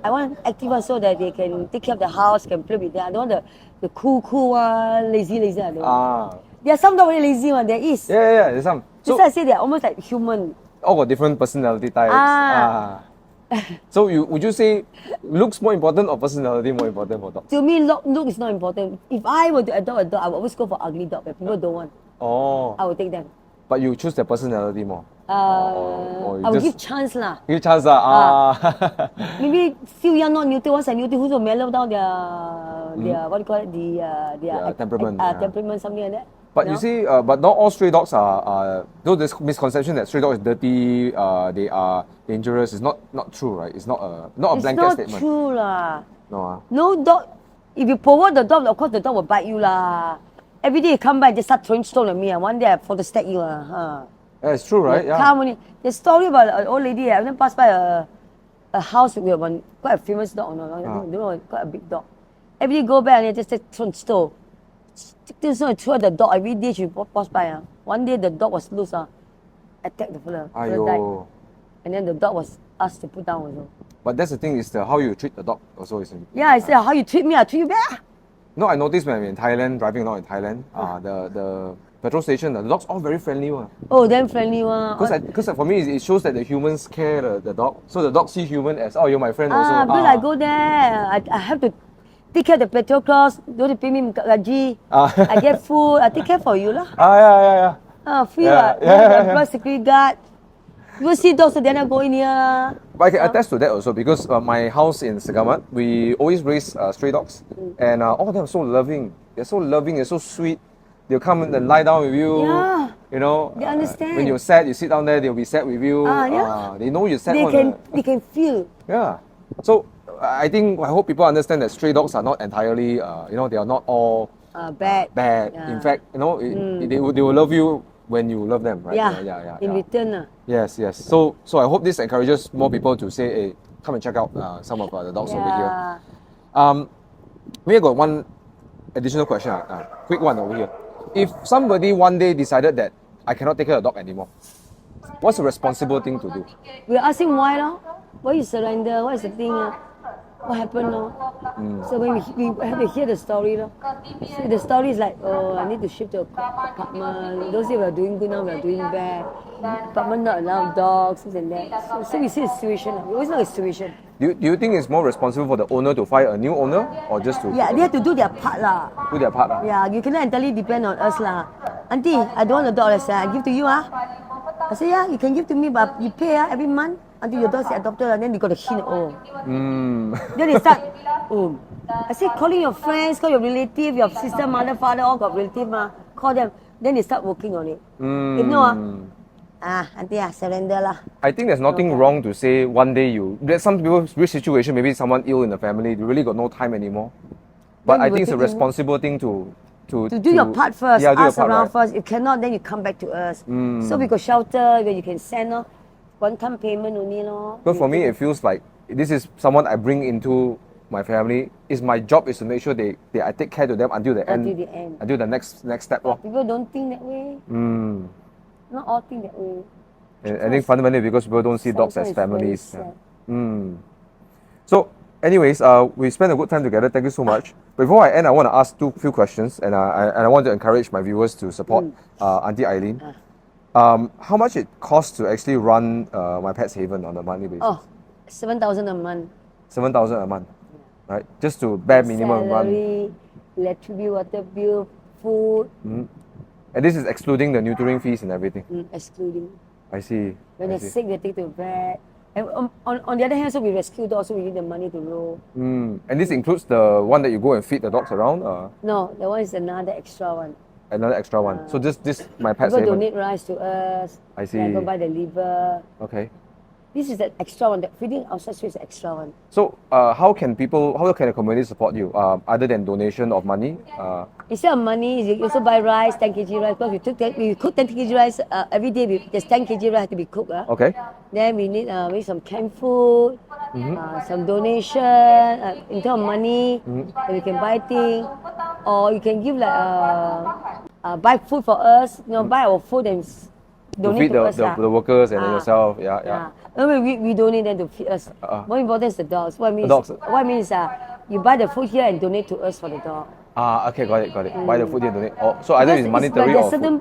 I want active one so that they can take care of the house, can play with them. I don't want the cool one, lazy. I don't want. There are some dogs very lazy one. There is. Yeah, there's some. So I say they're almost like human. All got different personality types. So would you say looks more important or personality more important for dogs? To me, look is not important. If I were to adopt a dog, I would always go for ugly dog. If people don't want, I would take them. But you choose their personality more? I will give chance lah. Give chance Maybe few young not neuter, once I neuter, who's will mellow down their what do you call it, their temperament. Temperament, something like that. But you see, but not all stray dogs are. Though this misconception that stray dog is dirty, they are dangerous, is not true, right? It's not a blanket statement. It's not true lah. No. No dog. If you provoke the dog, of course the dog will bite you lah. Every day you come by, just start throwing stone at me. One day I fall to stack you Yeah, it's true, right? Yeah. Come on. There's story about an old lady. I went past by a house with quite a famous dog. Don't know, quite a big dog. Every day go back and just throw stone. This one throw the dog every day. She pass by. One day the dog was loose. Attacked the fella. Died. And then the dog was asked to put down also. But that's the thing, is how you treat the dog also is. Yeah, I said how you treat me, I treat you back. No, I noticed when I'm in Thailand, driving along in Thailand, the petrol station, the dogs all very friendly one. Oh, damn friendly one. Because for me, it shows that the humans care the dog. So the dog see human as, you're my friend also. Because I go there, I have to take care of the petrol cost, don't pay me gaji. I get food, I take care for you lah. Yeah. Free what? Security guard. You see dogs, they're not going here. But I can attest to that also, because my house in Segamat, we always raise stray dogs, and all of them are so loving. They're so loving, they're so sweet. They'll come and lie down with you. Yeah. You know, they understand. When you're sad, you sit down there, they'll be sad with you. They know you're sad. They can feel. Yeah. So I hope people understand that stray dogs are not entirely, they are not all bad. Bad. Yeah. In fact, they will love you when you love them, right? Yeah. In return. Yes. So I hope this encourages more people to say, hey, come and check out some of the dogs over here. We got one additional question, quick one over here. If somebody one day decided that I cannot take care of the dog anymore, what's the responsible thing to do? We ask him why, why you surrender, what is the thing, what happened, So when we have to hear the story, So the story is like, oh, I need to shift to an apartment. Those days we are doing good, now we are doing bad. Apartment not enough dogs, this and that. So we see the situation. We always know the situation. Do you think it's more responsible for the owner to find a new owner or just to... Yeah, they have to do their part. Do their part. Yeah, you cannot entirely depend on us. Auntie, I don't want a dog. I give to you. I say, yeah, you can give to me, but you pay every month until your dog's adopted, and then you got a hint. Then they start, I say, calling your friends, call your relative, your sister, mother, father, all got relative, call them. Then they start working on it. If no, auntie, surrender lah. I think there's nothing wrong to say one day there's some people's real situation, maybe someone ill in the family, you really got no time anymore. But I think it's a responsible thing to do your part first, yeah, ask around first. If cannot, then you come back to us. So we got shelter where you can send one-time payment only. But for me, it feels like this is someone I bring into my family. My job is to make sure I take care of them until the end. Until the next step. People don't think that way. Not all think that way. I think fundamentally because people don't see dogs as families. So anyways, we spent a good time together. Thank you so much. Before I end, I want to ask few questions, and I want to encourage my viewers to support Aunty Aileen. How much it costs to actually run My Pet's Haven on a monthly basis? 7,000 a month. 7,000 a month, right? Just to bare minimum salary, run. Electric bill, water bill, food. And this is excluding the neutering fees and everything. Excluding. I see. When they're sick, they take to vet. And on the other hand, so we rescue dogs, so we need the money to roll. And this includes the one that you go and feed the dogs around? No, that one is another extra one. Another extra one. So this My Pet's Haven. People donate rice to us. I see. Go buy the liver. Okay. This is the extra one. The feeding outside street is the extra one. So how can the community support you other than donation of money? Instead of money, you also buy rice, 10 kg rice. Because we cook 10 kg rice every day. There's 10 kg rice to be cooked. Okay. Then we need maybe some canned food, some donation in terms of money. That we can buy things, or you can give buy food for us. Buy our food and donate to feed the workers and yourself. We donate them to feed us. More important is the dogs. What I mean is you buy the food here and donate to us for the dog. Okay, got it. Buy the food here, donate. So either it's monetary or certain,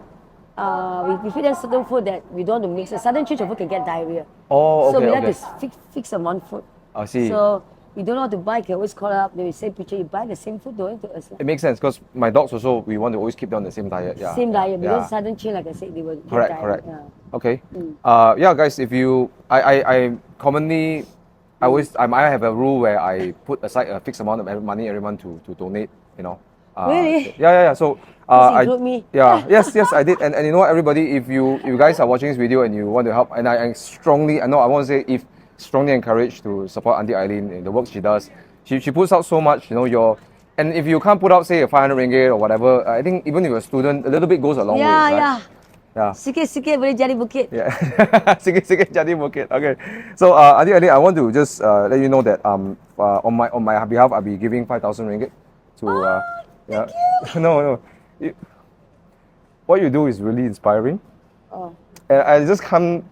we feed them certain food that we don't want to mix. A sudden change of food can get diarrhea. So we like to fix on one food. I see. So you don't know how to buy, you can always call up, then we say, picture, you buy the same food, donate to us. It makes sense because my dogs also, we want to always keep them on the same diet. Same diet, because sudden change, like I said, they will get correct. diarrhea. Okay. Guys, if you, I commonly, I have a rule where I put aside a fixed amount of money every month to donate, Really? Yeah. So include me? Yeah. Yes, I did. And you know what, everybody, if you guys are watching this video and you want to help, and I strongly encourage to support Aunty Aileen in the work she does. She puts out so much, and if you can't put out, say, a 500 ringgit or whatever, I think even if you're a student, a little bit goes a long way, right? Yeah. Sikit-sikit boleh jadi bukit. Yeah. Sikit-sikit jadi bukit. Okay. So, Aunty Aileen, I want to just let you know that on my behalf, I'll be giving 5,000 ringgit to. Thank you. No. What you do is really inspiring. And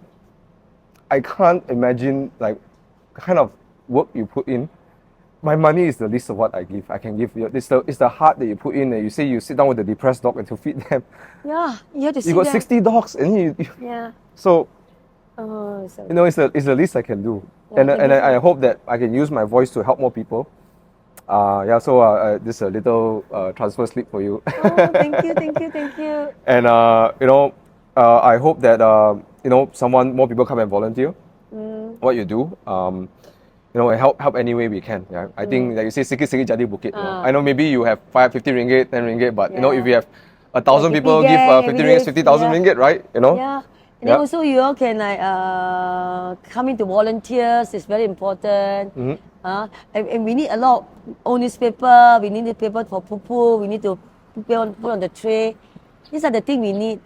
I can't imagine kind of work you put in. My money is the least of what I give. I can give you. It's the heart that you put in. And you say you sit down with the depressed dog and to feed them. Yeah, you have to. You got 60 dogs, and you. Yeah. So. It's it's the least I can do, and I hope that I can use my voice to help more people. So this is a little transfer slip for you. Thank you. And I hope that more people come and volunteer. What you do, help any way we can. Yeah, I think that you say sikit-sikit jadi bukit. I know maybe you have 50 ringgit, 10 ringgit, but if you have 1,000 people give 50 ringgit, 50,000 ringgit, right? Yeah. And then also you all can come in to volunteers. It's very important. And we need a lot of old newspaper. We need newspaper for poo. We need to put on the tray. These are the things we need.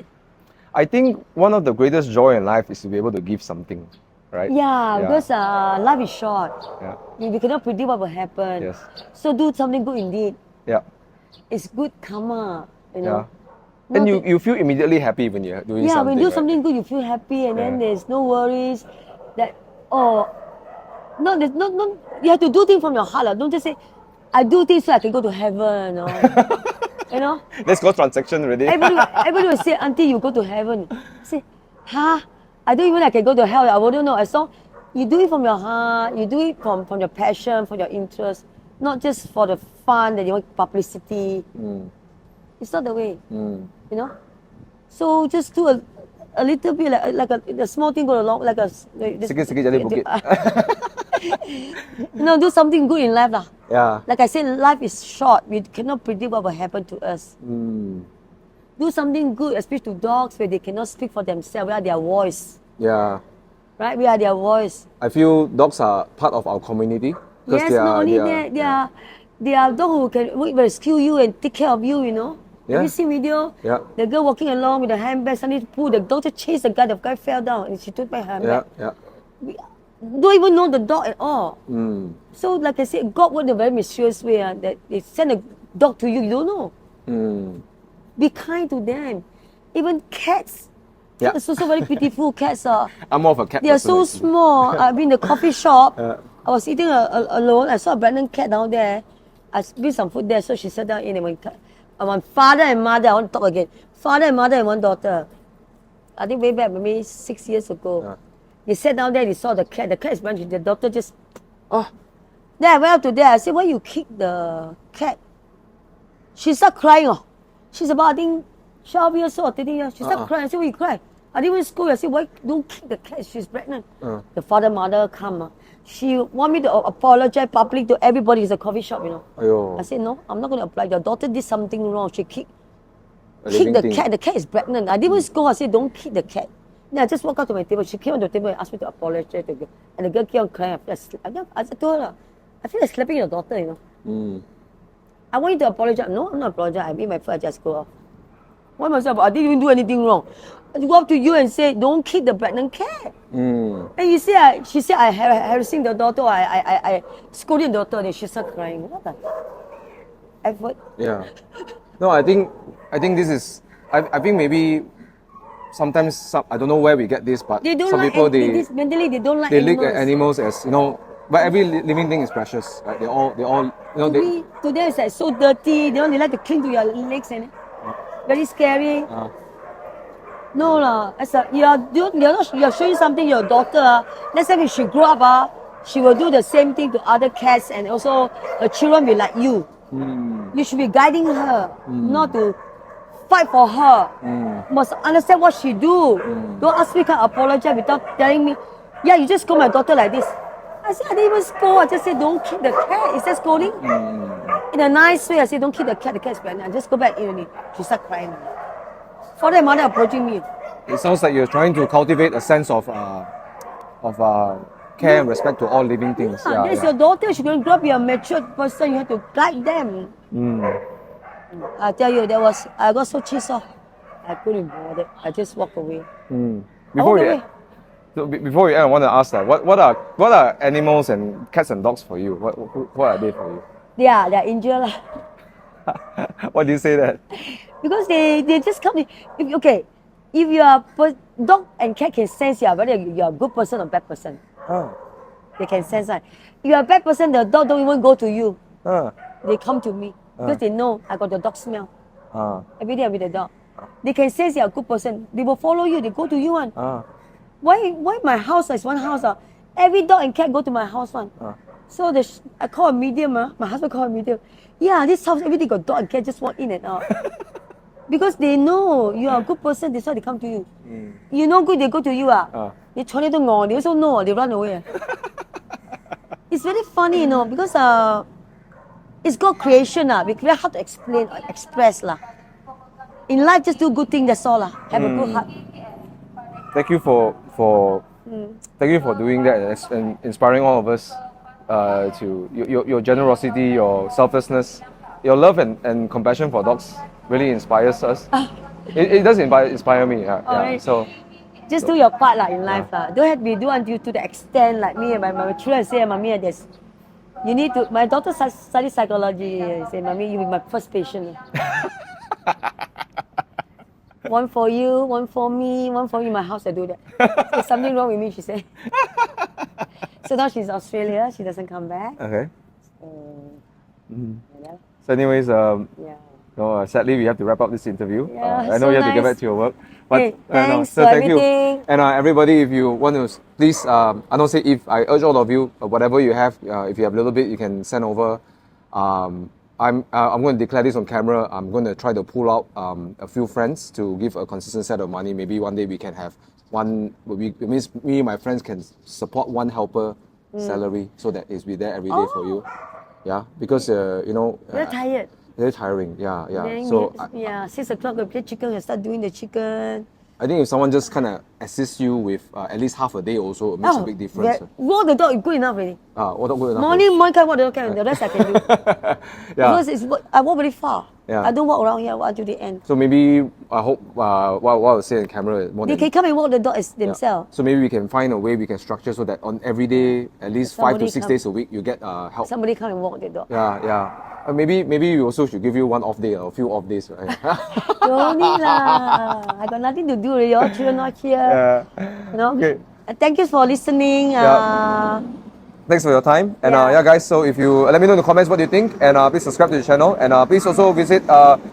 I think one of the greatest joy in life is to be able to give something, right? Yeah, because life is short. Yeah. We cannot predict what will happen. Yes. So do something good indeed. Yeah. It's good karma, you Yeah. know. And Not you feel immediately happy when you're doing yeah, something. when you do right? something good, you feel happy, and then Yeah. there's no worries that no, there's no. You have to do things from your heart, lah. Don't just say, I do things so I can go to heaven, or you know. Let's go transaction already. Everybody will say, Auntie, you go to heaven. I say, huh? I don't even I can go to hell. I wouldn't know. As long you do it from your heart, you do it from your passion, from your interest, not just for the fun that you want publicity. It's not the way, you know. So just do a little bit like a small thing go along like a Sikit-sikit jadi bukit. no, do something good in life lah. Yeah. Like I said, life is short. We cannot predict what will happen to us. Do something good, especially to dogs where they cannot speak for themselves. We are their voice, Yeah. right? We are their voice. I feel dogs are part of our community. Yes, not only that, they are dogs who can rescue you and take care of you, you know. Yeah. Have you seen video? Yeah. The girl walking along with the handbag, suddenly pull the dog to chase the guy fell down and she took my handbag. Yeah. We don't even know the dog at all. So like I said, God worked in a very mysterious way that they send a dog to you, you don't know. Be kind to them. Even cats. Yeah. It's also very beautiful cats. I'm more of a cat They are person, so actually. small. I've been in the coffee shop. Yeah. I was eating alone. I saw a pregnant cat down there. I bring some food there, so she sat down in and went. One father and mother, I want to talk again. Father and mother and one daughter. I think way back, maybe 6 years ago. Yeah. They sat down there, they saw the cat. The cat is running. The daughter just. Oh. Then I went up to there. I said, why you kick the cat? She started crying. She's about, I think, 12 years old, 13 years. She started crying. I said, why you cry? I didn't even scold her. I said, why don't kick the cat? She's pregnant. The father, mother come. She want me to apologize publicly to everybody. It's a coffee shop, you know. Aiyo. I said, no, I'm not going to apply. Your daughter did something wrong. She kicked living the thing. cat. The cat is pregnant. I didn't even scold her. I said, don't kick the cat. Then I just walked up to my table. She came on the table and asked me to apologize to her. And the girl kept on crying. I told her, I feel like slapping your daughter, you know. I want you to apologize. No, I'm not apologizing. I made my food, I just go off. Why myself? I didn't even do anything wrong. I go up to you and say, don't kick the pregnant cat. And you say, she said, I harassing the daughter. I scolding the daughter. And she started crying. What the effort? Yeah. No, I think this is. I think maybe sometimes I don't know where we get this, but They don't some like people mentally they don't like they animals. look at animals as, you know. But every living thing is precious, right? They all you know they. To them it's like so dirty. They like to cling to your legs and very scary. No lah, you're showing something your daughter. Next time if she grow up, she will do the same thing to other cats, and also her children will like you. You should be guiding her, not to fight for her. Must understand what she do. Don't ask me to apologize without telling me, yeah, you just scold my daughter like this. I said, I didn't even scold. I just said, don't kick the cat. Is that scolding? In a nice way, I said, don't kick the cat. The cat's pregnant. I just go back in. She started crying. Father and mother approaching me. It sounds like you're trying to cultivate a sense of care and respect to all living things. Yeah, that's your daughter. She's going to grow up be a mature person. You have to guide them. I tell you, I got so pissed off. I couldn't bother. I just walked away. Before we end, I want to ask that what are animals and cats and dogs for you? What are they for you? They're angel lah. Why do you say that? Because they just come in. If you are dog and cat can sense whether you're a good person or bad person. They can sense that. If you're a bad person, the dog don't even go to you. They come to me because they know I got the dog smell. Every day I'm with the dog. They can sense you're a good person. They will follow you. They go to you one. Why my house is one house? Every dog and cat go to my house one. So I call a medium. My husband call a medium. Yeah, this house everything got dog and cat just walk in and out. Because they know you are a good person, that's why they come to you. You know good, they go to you. They also know, they run away. It's very funny, you know, because it's God creation. It's very hard to express. In life, just do good things, that's all. Have a good heart. Thank you for doing that and inspiring all of us to your generosity, your selflessness, your love and compassion for dogs really inspires us. it does inspire me. Yeah, Alright. So Just do your part in life. Don't have to do until to the extent like me and my children say, Mommy, there's you need to. My daughter study psychology. Say, Mommy, you be my first patient. One for you, one for me, one for you in my house. I do that. There's something wrong with me, she said. So now she's in Australia. She doesn't come back. Okay. Yeah. So anyways, Yeah. no, sadly we have to wrap up this interview. Yeah, I know so you have to get nice. back to your work. But Hey, thanks so for thank you. everything. And everybody, if you want to, please, I don't say if, I urge all of you, whatever you have, if you have a little bit, you can send over. I'm going to declare this on camera. I'm going to try to pull out a few friends to give a consistent set of money. Maybe one day we can have it means me and my friends can support one helper salary so that it's be there every day for you. Yeah, because We're tired. very tiring. Yeah. Then So 6 o'clock we play chicken. We start doing the chicken. I think if someone just kind of assists you with at least half a day also, it makes a big difference. Walk the dog is good enough already. What not good enough? Morning, can walk the dog, the rest I can do. Yeah. Because I walk very far. Yeah. I don't walk around here until the end. So maybe I hope what I will say on camera is more They than. can come and walk the dog themselves. So maybe we can find a way we can structure so that on every day, at least 5 to Somebody 6 come. days a week, you get help. Somebody come and walk the dog. Yeah. Maybe we also should give you one off day or a few off days, right? Don't need lah. I got nothing to do. Your children not here. Yeah. You know? Okay. Thank you for listening. Yeah. Thanks for your time. And Yeah. guys, so if you let me know in the comments what you think, and please subscribe to the channel, and please also visit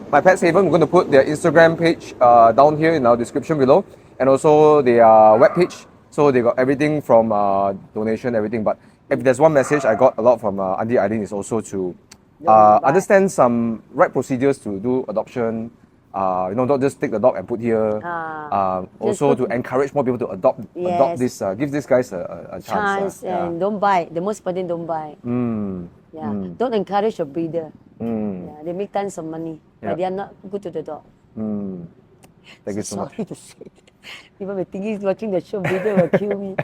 My Pets Haven. We're going to put their Instagram page down here in our description below, and also their web page. So they got everything from donation, everything. But if there's one message I got a lot from Aunty Aileen is also to understand some right procedures to do adoption. Don't just take the dog and put here. Also to encourage more people to adopt this, give these guys a chance. And don't buy. The most important, don't buy. Don't encourage a breeder. Yeah, they make tons of money, but they are not good to the dog. Thank you so much. Sorry to say. People may think he's watching the show, breeder will kill me.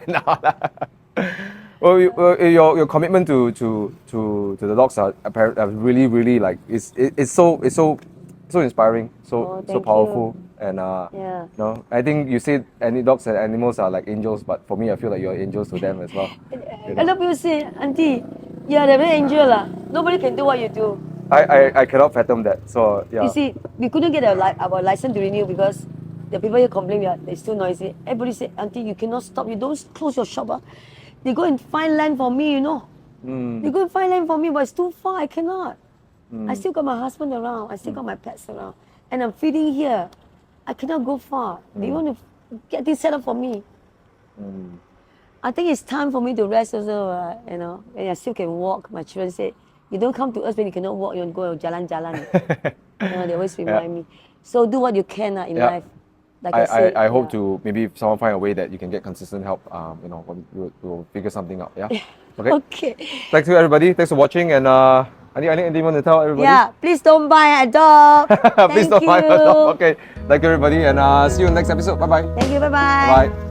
Well, your commitment to the dogs are really like it's so inspiring, so thank powerful, and I think you say any dogs and animals are like angels, but for me I feel like you're angels to them as well. A lot of people say, Auntie, you're the real angel lah. Nobody can do what you do. I cannot fathom that. So yeah. You see, we couldn't get our license to renew because the people here complain it's too noisy. Everybody say, Auntie, you cannot stop. You don't close your shop. They go and find land for me, you know. They go and find land for me, but it's too far. I cannot. I still got my husband around. I still got my pets around. And I'm feeding here. I cannot go far. They want to get this set up for me. I think it's time for me to rest also, and I still can walk. My children say, you don't come to us when you cannot walk. You want to go jalan-jalan. They always remind me. So do what you can in life. Like I hope to maybe someone find a way that you can get consistent help. We'll figure something out. Yeah. Okay. Thanks to everybody. Thanks for watching. And anything you want to tell everybody? Yeah. Please don't buy a dog. Please don't buy a dog. Okay. Thank you everybody, and see you in the next episode. Bye bye. Thank you. Bye bye. Bye.